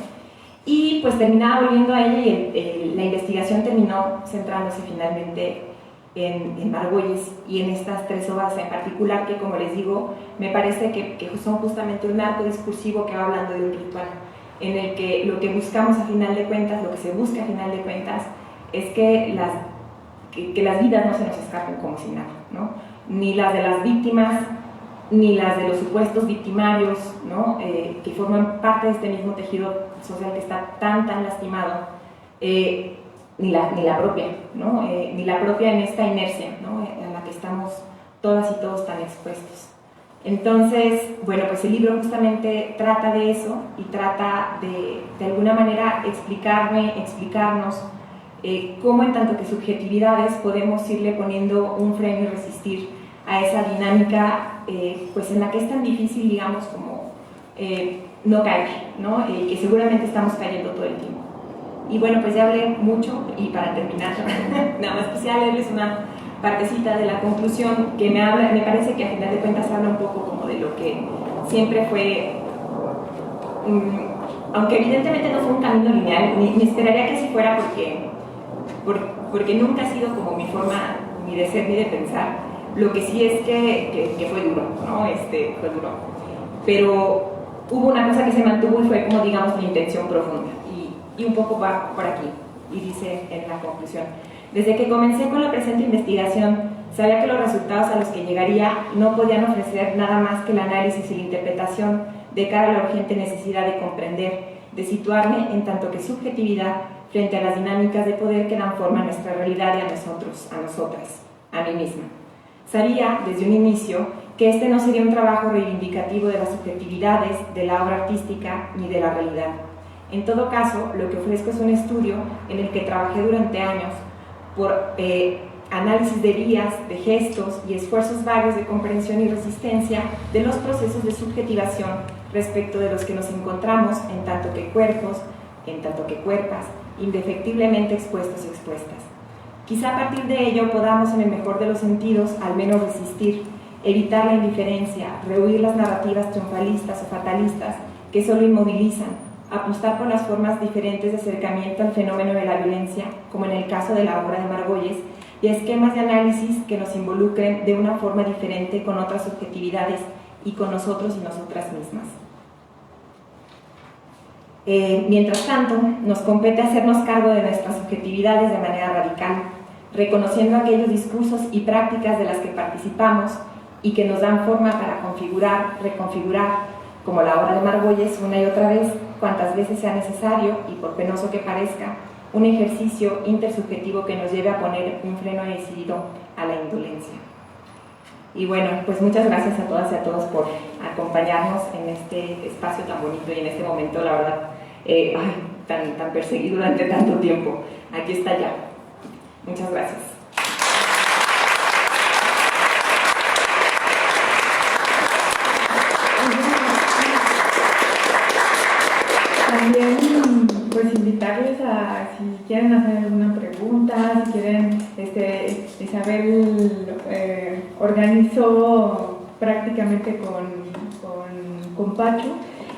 Y pues terminaba volviendo a ella y la investigación terminó centrándose finalmente en Margolles y en estas 3 obras en particular que, como les digo, me parece que son justamente un arco discursivo que va hablando de un ritual en el que lo que buscamos a final de cuentas, lo que se busca a final de cuentas es que las vidas no se nos escapen como si nada, ¿no? Ni las de las víctimas, ni las de los supuestos victimarios, ¿no? Que forman parte de este mismo tejido social que está tan lastimado, ni la propia, ¿no? Ni la propia en esta inercia, ¿no? En la que estamos todas y todos tan expuestos. Entonces, bueno, pues el libro justamente trata de eso y trata de alguna manera explicarnos cómo en tanto que subjetividades podemos irle poniendo un freno y resistir a esa dinámica pues en la que es tan difícil, digamos, como no caer, ¿no? Que seguramente estamos cayendo todo el tiempo. Y bueno, pues ya hablé mucho y para terminar, nada más quisiera leerles una partecita de la conclusión que me parece que a final de cuentas habla un poco como de lo que siempre fue, aunque evidentemente no fue un camino lineal, ni esperaría que así fuera porque nunca ha sido como mi forma ni de ser ni de pensar. Lo que sí es que fue duro, ¿no? Fue duro. Pero hubo una cosa que se mantuvo y fue como, digamos, mi intención profunda. Y un poco va por aquí. Y dice en la conclusión: desde que comencé con la presente investigación, sabía que los resultados a los que llegaría no podían ofrecer nada más que el análisis y la interpretación de cara a la urgente necesidad de comprender, de situarme en tanto que subjetividad frente a las dinámicas de poder que dan forma a nuestra realidad y a nosotros, a nosotras, a mí misma. Sabía desde un inicio que este no sería un trabajo reivindicativo de las subjetividades, de la obra artística ni de la realidad. En todo caso, lo que ofrezco es un estudio en el que trabajé durante años por análisis de vías, de gestos y esfuerzos varios de comprensión y resistencia de los procesos de subjetivación respecto de los que nos encontramos en tanto que cuerpos, en tanto que cuerpas, indefectiblemente expuestos y expuestas. Quizá a partir de ello podamos, en el mejor de los sentidos, al menos resistir, evitar la indiferencia, rehuir las narrativas triunfalistas o fatalistas que solo inmovilizan, apostar por las formas diferentes de acercamiento al fenómeno de la violencia, como en el caso de la obra de Margolles, y a esquemas de análisis que nos involucren de una forma diferente con otras subjetividades y con nosotros y nosotras mismas. Mientras tanto, nos compete hacernos cargo de nuestras subjetividades de manera radical, reconociendo aquellos discursos y prácticas de las que participamos y que nos dan forma para configurar, reconfigurar, como la obra de Margolles, una y otra vez, cuantas veces sea necesario y por penoso que parezca, un ejercicio intersubjetivo que nos lleve a poner un freno decidido a la indolencia. Y bueno, pues muchas gracias a todas y a todos por acompañarnos en este espacio tan bonito y en este momento, la verdad, tan perseguido durante tanto tiempo. Aquí está ya. Muchas gracias. También, pues invitarles a, si quieren hacer alguna pregunta, si quieren, Isabel organizó prácticamente con Pacho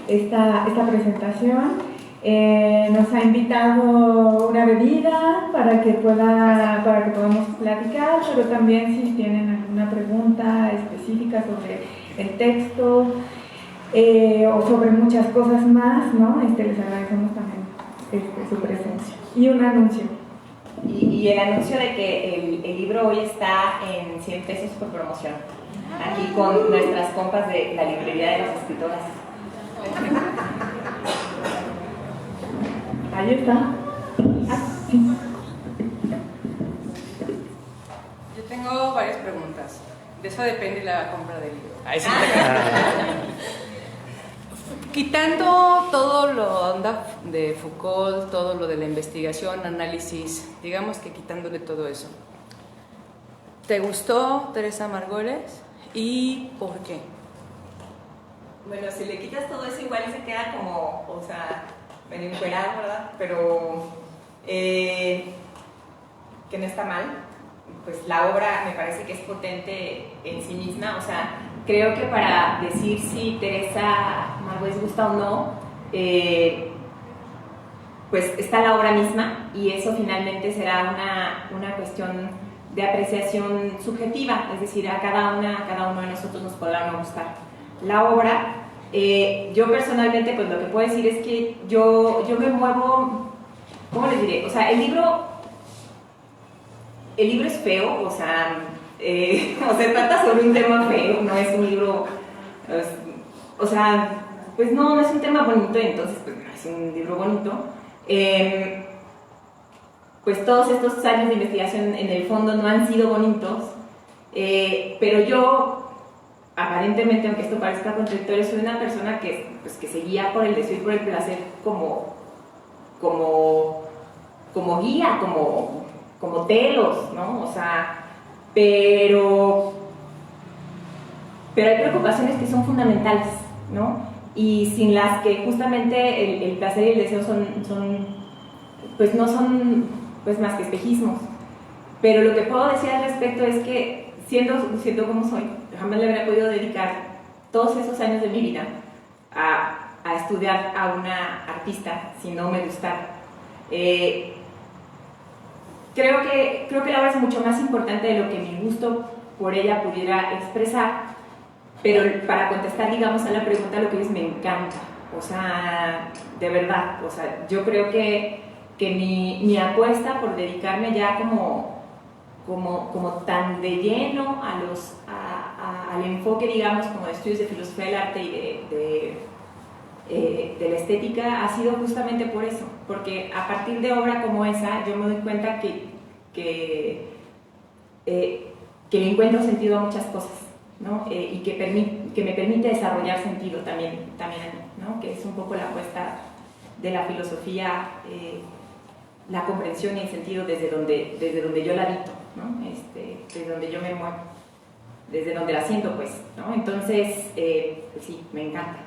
esta presentación. Nos ha invitado una bebida para que podamos platicar, pero también si tienen alguna pregunta específica sobre el texto o sobre muchas cosas más, ¿no? Les agradecemos también su presencia. Y un anuncio. Y el anuncio de que el libro hoy está en 100 pesos por promoción, aquí con nuestras compas de la librería de las escritoras. Ahí está. Sí. Yo tengo varias preguntas. De eso depende la compra del libro. Ahí sí. Quitando todo lo onda de Foucault, todo lo de la investigación, análisis, digamos que quitándole todo eso, ¿te gustó Teresa Margolles y por qué? Bueno, si le quitas todo eso igual se queda como, o sea, medio encuerado, ¿verdad? Pero que no está mal. Pues la obra me parece que es potente en sí misma, o sea, creo que para decir si Teresa Margolles gusta o no, pues está la obra misma y eso finalmente será una cuestión de apreciación subjetiva, es decir, a cada uno de nosotros nos podrá no gustar la obra. Yo personalmente, pues lo que puedo decir es que yo me muevo, ¿cómo les diré? O sea, el libro es feo, o sea, trata sobre un tema feo, no es un libro, o sea, pues no es un tema bonito, entonces pues no es un libro bonito. Pues todos estos años de investigación en el fondo no han sido bonitos, pero yo, aparentemente, aunque esto parezca contradictorio, soy una persona que se guía por el deseo y por el placer como guía, como telos, ¿no? O sea, pero hay preocupaciones que son fundamentales, ¿no? Y sin las que justamente el placer y el deseo pues no son pues más que espejismos. Pero lo que puedo decir al respecto es que siendo como soy, jamás le habría podido dedicar todos esos años de mi vida a estudiar a una artista si no me gustara. Creo que la obra es mucho más importante de lo que mi gusto por ella pudiera expresar, pero para contestar, digamos, a la pregunta, lo que es me encanta, o sea, de verdad, o sea, yo creo que mi apuesta por dedicarme ya como tan de lleno al enfoque, digamos, como de estudios de filosofía del arte y de la estética ha sido justamente por eso, porque a partir de obra como esa yo me doy cuenta que le encuentro sentido a muchas cosas, ¿no? Y que me permite desarrollar sentido también, ¿no? Que es un poco la apuesta de la filosofía, la comprensión y el sentido desde donde yo la habito, ¿no? Desde donde yo me muevo, desde donde la siento, pues, ¿no? Entonces, pues sí, me encanta.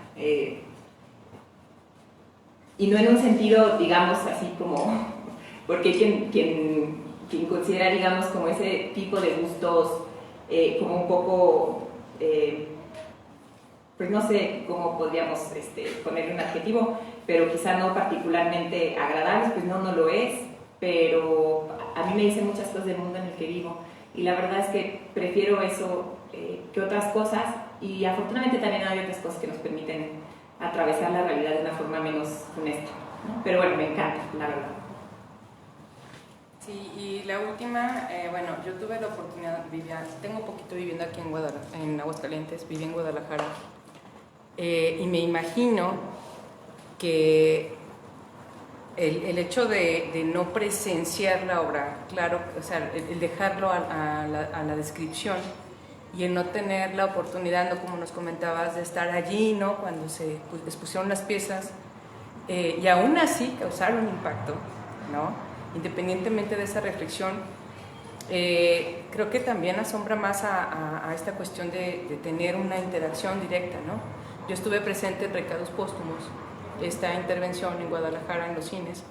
Y no en un sentido, digamos, así como, porque hay quien considera, digamos, como ese tipo de gustos como un poco, pues no sé cómo podríamos ponerle un adjetivo, pero quizá no particularmente agradables, pues no lo es, pero a mí me dicen muchas cosas del mundo en el que vivo, y la verdad es que prefiero eso que otras cosas, y afortunadamente también hay otras cosas que nos permiten atravesar la realidad de una forma menos funesta, ¿no? Pero bueno, me encanta, la verdad. Sí, y la última, bueno, yo tuve la oportunidad, tengo un poquito viviendo aquí en Aguascalientes, viví en Guadalajara, y me imagino que el hecho de no presenciar la obra, claro, o sea, el dejarlo a la descripción y el no tener la oportunidad, ¿no? Como nos comentabas, de estar allí, ¿no? Cuando se expusieron las piezas, y aún así causaron un impacto, ¿no? Independientemente de esa reflexión, creo que también asombra más a esta cuestión de tener una interacción directa, ¿no? Yo estuve presente en Recados Póstumos, esta intervención en Guadalajara en los cines,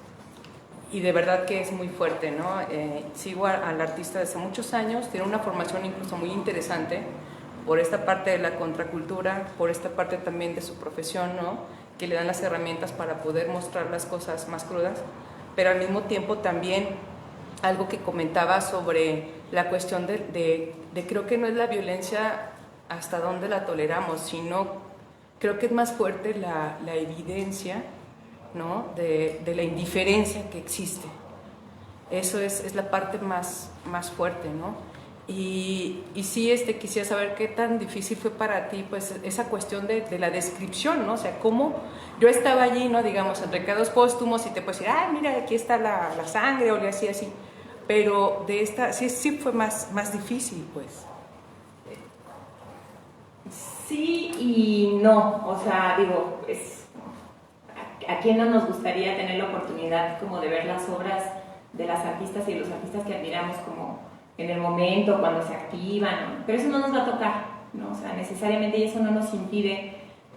y de verdad que es muy fuerte, ¿no? Sigo al artista desde muchos años, tiene una formación incluso muy interesante por esta parte de la contracultura, por esta parte también de su profesión, ¿no? que le dan las herramientas para poder mostrar las cosas más crudas, pero al mismo tiempo también algo que comentaba sobre la cuestión de creo que no es la violencia hasta dónde la toleramos, sino creo que es más fuerte la evidencia, ¿no? de la indiferencia que existe. Eso es la parte más fuerte, ¿no? Y sí, quisiera saber qué tan difícil fue para ti, pues, esa cuestión de la descripción, ¿no? O sea, cómo yo estaba allí, ¿no? Digamos, entre recados póstumos y te puedes decir, ah, mira, aquí está la sangre, o le hacía así. Pero de esta, sí fue más difícil, pues. Sí y no, o sea, digo, ¿a quién no nos gustaría tener la oportunidad como de ver las obras de las artistas y de los artistas que admiramos como en el momento, cuando se activan, ¿no? Pero eso no nos va a tocar, ¿no? O sea, necesariamente eso no nos impide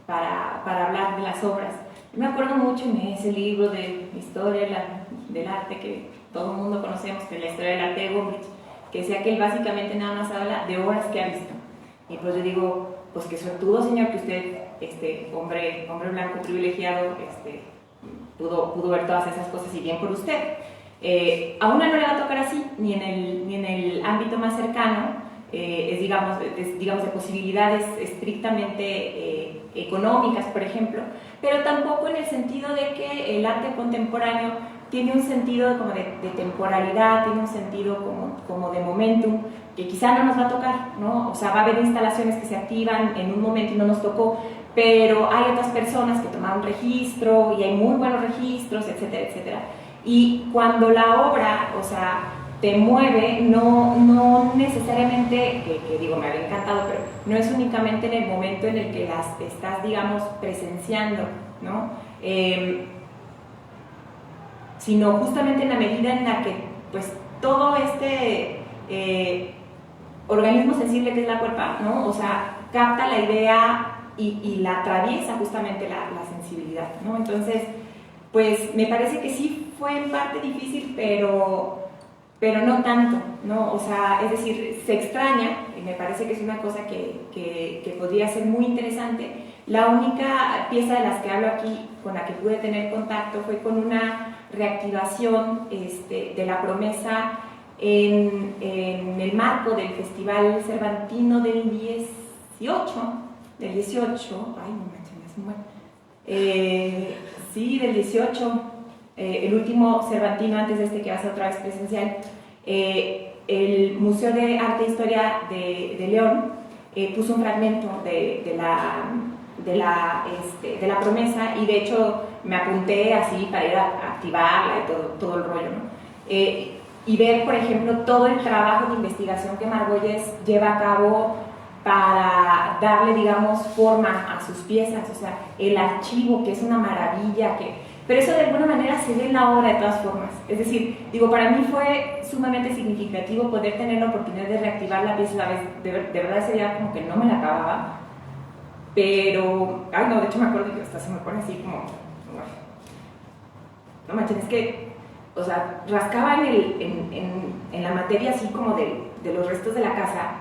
para hablar de las obras. Yo me acuerdo mucho en ese libro de historia del arte que todo el mundo conocemos, que es la historia del arte de Gombrich, que decía que él básicamente nada más habla de obras que ha visto. Y pues yo digo, pues qué suertudo, señor, que usted, hombre blanco privilegiado, pudo ver todas esas cosas y bien por usted. A una no le va a tocar así, ni en el ámbito más cercano, digamos, de posibilidades estrictamente económicas, por ejemplo, pero tampoco en el sentido de que el arte contemporáneo tiene un sentido como de temporalidad, tiene un sentido como de momentum, que quizá no nos va a tocar, ¿no? O sea, va a haber instalaciones que se activan en un momento y no nos tocó, pero hay otras personas que tomaron registro y hay muy buenos registros, etcétera, etcétera. Y cuando la obra, o sea, te mueve, no necesariamente, que digo, me había encantado, pero no es únicamente en el momento en el que las estás, digamos, presenciando, ¿no? Sino justamente en la medida en la que, pues, todo organismo sensible que es la cuerpa, ¿no? O sea, capta la idea y la atraviesa justamente la sensibilidad, ¿no? Entonces, pues me parece que sí fue en parte difícil, pero no tanto, ¿no? O sea, es decir, se extraña, y me parece que es una cosa que podría ser muy interesante. La única pieza de las que hablo aquí, con la que pude tener contacto, fue con una reactivación de la promesa en el marco del Festival Cervantino del 18, ay, no me se muere. Sí, del 18, el último Cervantino antes de que va a ser otra vez presencial. El Museo de Arte e Historia de León puso un fragmento de la promesa, y de hecho me apunté así para ir a activarla y todo el rollo, ¿no? Y ver, por ejemplo, todo el trabajo de investigación que Margolles lleva a cabo para darle, digamos, forma a sus piezas, o sea, el archivo, que es una maravilla, pero eso de alguna manera se ve en la obra de todas formas. Es decir, digo, para mí fue sumamente significativo poder tener la oportunidad de reactivar la pieza a la vez. De verdad sería como que no me la acababa, pero, ay no, de hecho me acuerdo que hasta se me pone así como, no manches, es que, o sea, rascaba en la materia así como de los restos de la casa,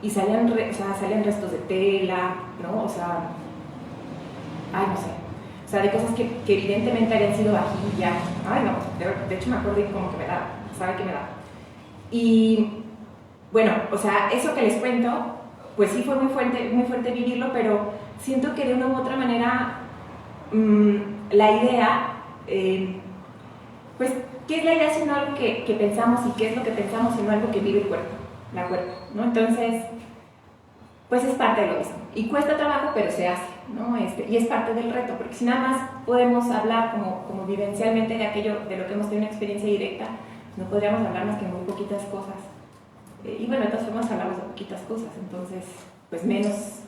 y salían restos de tela, ¿no? O sea, ay, no sé. O sea, de cosas que evidentemente habían sido vajillas. Ay, no, de hecho me acuerdo y como que me da, ¿sabe qué me da? Y, bueno, o sea, eso que les cuento, pues sí fue muy fuerte vivirlo, pero siento que de una u otra manera la idea, pues, ¿qué es la idea sino algo que pensamos, y qué es lo que pensamos sino algo que vive el cuerpo? La cuerpo, ¿no? Entonces, pues es parte de lo mismo. Y cuesta trabajo, pero se hace, ¿no? Y es parte del reto, porque si nada más podemos hablar como vivencialmente de aquello, de lo que hemos tenido una experiencia directa, no podríamos hablar más que muy poquitas cosas. Y bueno, de todas formas hablamos de poquitas cosas, entonces, pues menos,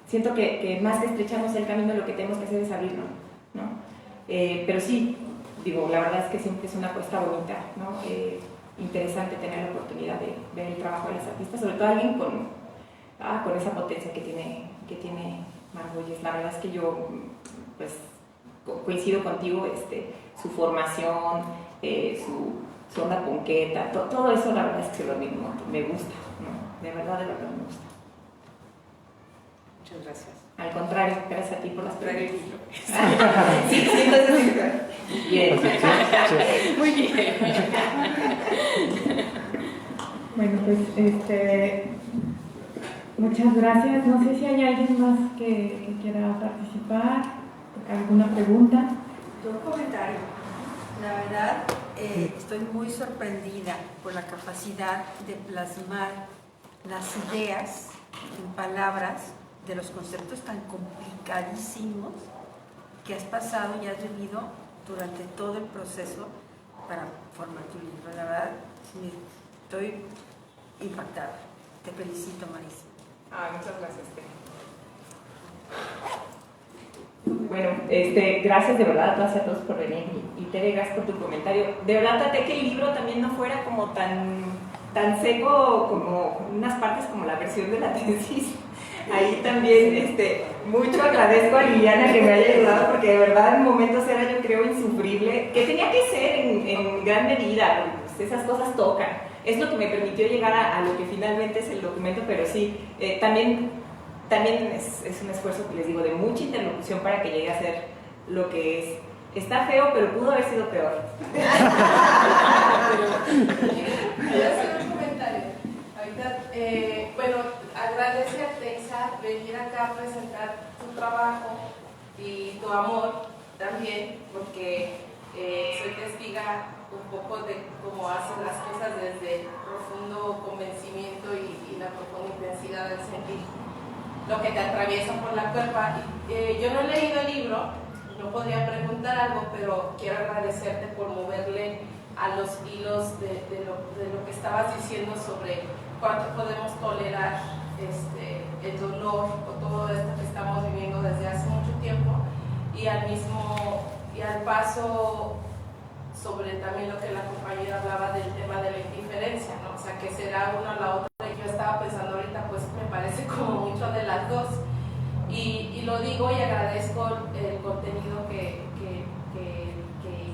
siento que más que estrechamos el camino, lo que tenemos que hacer es abrirlo, ¿no? Pero sí, digo, la verdad es que siempre es una apuesta bonita, ¿no? Interesante tener la oportunidad de ver el trabajo de las artistas, sobre todo alguien con esa potencia que tiene Margolles. La verdad es que yo, pues, coincido contigo, su formación, su onda punqueta, todo eso, la verdad es que lo mismo, me gusta, ¿no? De verdad me gusta. Muchas gracias. Al contrario, gracias a ti por las preguntas. Sí, entonces, Bien. muy bien. Bueno, pues muchas gracias. No sé si hay alguien más que quiera participar, alguna pregunta. Yo un comentario. La verdad, estoy muy sorprendida por la capacidad de plasmar las ideas en palabras de los conceptos tan complicadísimos que has pasado y has vivido durante todo el proceso para formar tu libro. La verdad, estoy impactada. Te felicito, Marisa. Muchas gracias, Bueno, gracias de verdad, gracias a todos por venir y Tere, gracias por tu comentario. De verdad traté que el libro también no fuera como tan seco como unas partes como la versión de la tesis. Ahí también mucho agradezco a Liliana que me haya ayudado porque de verdad en momentos era yo creo insufrible, que tenía que ser en gran medida, porque pues, esas cosas tocan. Es lo que me permitió llegar a lo que finalmente es el documento, pero sí, también es un esfuerzo que les digo de mucha interlocución para que llegue a ser lo que es. Está feo, pero pudo haber sido peor. Voy a hacer un comentario. Ahorita, bueno, agradece a Texa venir acá a presentar tu trabajo y tu amor también, porque soy testiga un poco de cómo hacen las cosas desde profundo convencimiento y la profunda intensidad del sentir, lo que te atraviesa por la cuerpa. Yo no he leído el libro, no podría preguntar algo, pero quiero agradecerte por moverle a los hilos de lo que estabas diciendo sobre cuánto podemos tolerar el dolor o todo esto que estamos viviendo desde hace mucho tiempo, y al paso sobre también lo que la compañera hablaba del tema de la indiferencia, ¿no? O sea, que será una o la otra. Yo estaba pensando ahorita, pues me parece como mucho de las dos, y lo digo y agradezco el contenido que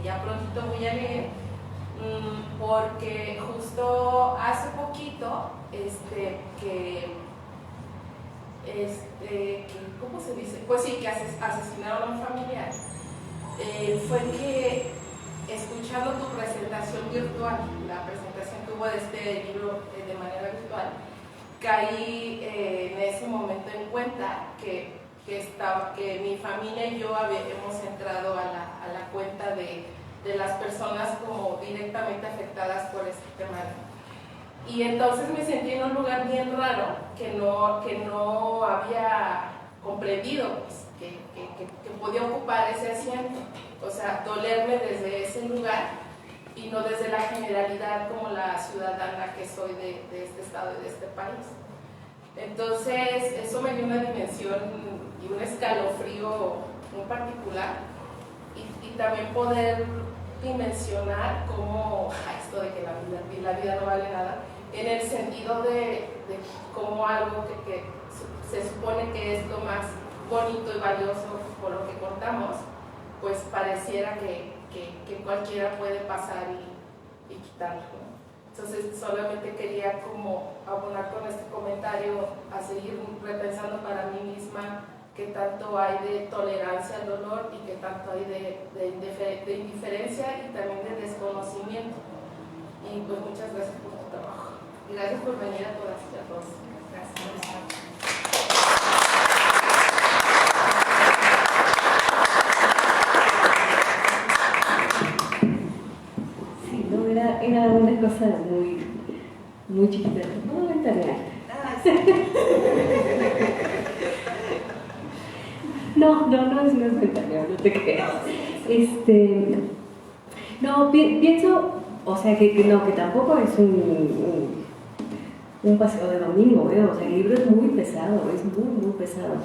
ya prontito voy a leer, porque justo hace poquito ¿cómo se dice? Pues sí, que asesinaron a un familiar. Fue que escuchando tu presentación virtual, la presentación que hubo de este libro de manera virtual, caí en ese momento en cuenta que mi familia y yo hemos entrado a la cuenta de las personas como directamente afectadas por este tema. Y entonces me sentí en un lugar bien raro que no había comprendido, pues, que podía ocupar ese asiento. O sea, dolerme desde ese lugar y no desde la generalidad como la ciudadana que soy de este estado y de este país. Entonces, eso me dio una dimensión y un escalofrío muy particular, y también poder dimensionar cómo esto de que la vida no vale nada, en el sentido de cómo algo que se supone que es lo más bonito y valioso por lo que contamos, pues pareciera que cualquiera puede pasar y quitarlo, ¿no? Entonces solamente quería como abonar con este comentario a seguir repensando para mí misma qué tanto hay de tolerancia al dolor y qué tanto hay de indiferencia y también de desconocimiento. Y pues muchas gracias por tu trabajo. Y gracias por venir a todas y a todos. Gracias. Era una cosa muy chiquita, no ventanear. No es ventanear, no te creas. No, pienso, o sea, que tampoco es un paseo de domingo, o sea, el libro es muy pesado, es muy pesado.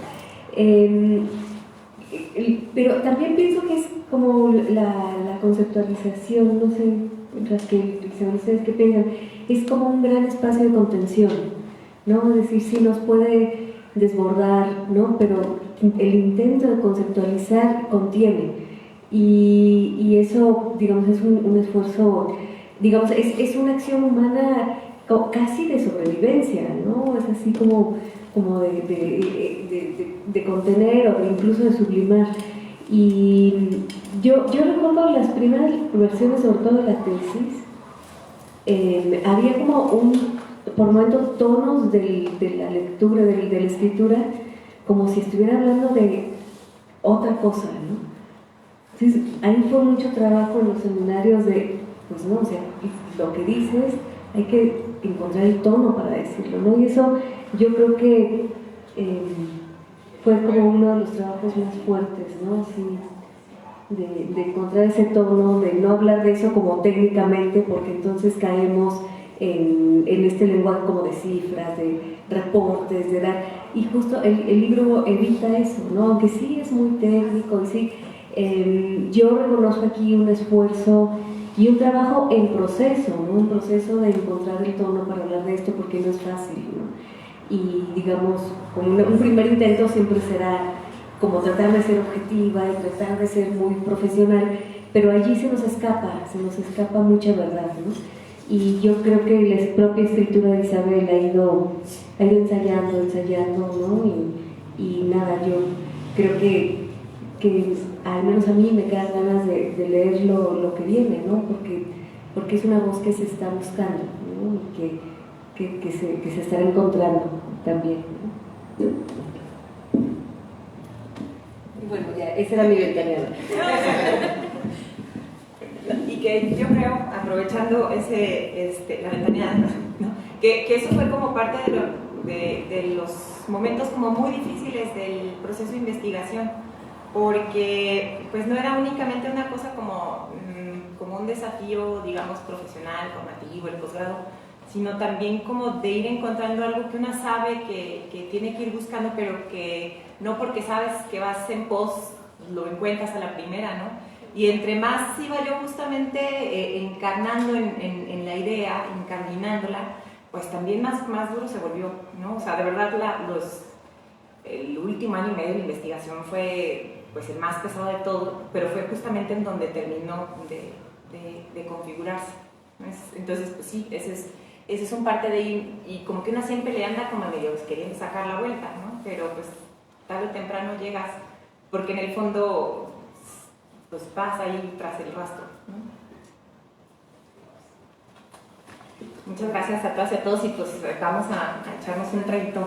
Pero también pienso que es como la conceptualización, no sé, mientras que ustedes qué piensan, es como un gran espacio de contención, ¿no? Es decir, sí nos puede desbordar, ¿no? Pero el intento de conceptualizar contiene, y eso, digamos, es un esfuerzo, digamos, es una acción humana casi de sobrevivencia, ¿no? Es así como de contener o incluso de sublimar. Y yo recuerdo las primeras versiones, sobre todo de la tesis, había como por momentos tonos de la lectura, de la escritura, como si estuviera hablando de otra cosa, ¿no? Entonces, ahí fue mucho trabajo en los seminarios pues no, o sea, lo que dices, hay que encontrar el tono para decirlo, ¿no? Y eso yo creo que fue como uno de los trabajos más fuertes, ¿no? Así, de encontrar ese tono, de no hablar de eso como técnicamente, porque entonces caemos en este lenguaje como de cifras, de reportes, de dar, y justo el libro evita eso, ¿no? Aunque sí es muy técnico y sí, yo reconozco aquí un esfuerzo y un trabajo en proceso, ¿no? Un proceso de encontrar el tono para hablar de esto, porque no es fácil, ¿no? Y digamos, como un primer intento siempre será como tratar de ser objetiva y tratar de ser muy profesional, pero allí se nos escapa mucha verdad, ¿no? Y yo creo que la propia escritura de Isabel ha ido ensayando, ¿no? Y nada, yo creo que al menos a mí me quedan ganas de leer lo que viene, ¿no? Porque es una voz que se está buscando, ¿no? Y que se estará encontrando también, ¿no? Bueno, ya, esa era mi ventaneada. Y que yo creo, aprovechando la ventaneada, ¿no? que eso fue como parte de los momentos como muy difíciles del proceso de investigación, porque pues no era únicamente una cosa como un desafío, digamos, profesional, formativo, el posgrado, sino también como de ir encontrando algo que una sabe que tiene que ir buscando, pero que no porque sabes que vas en pos lo encuentras a la primera, ¿no? Y entre más iba yo justamente encarnando en la idea, incardinándola, pues también más duro se volvió, ¿no? O sea, de verdad el último año y medio de investigación fue pues el más pesado de todo, pero fue justamente en donde terminó de configurarse, ¿no? Entonces, pues sí, ese es un parte de ahí, y como que una siempre le anda como medio queriendo sacar la vuelta, ¿no? Pero pues tarde o temprano llegas, porque en el fondo pues vas ahí tras el rastro, ¿no? Muchas gracias a todas y a todos, y pues vamos a echarnos un traguito.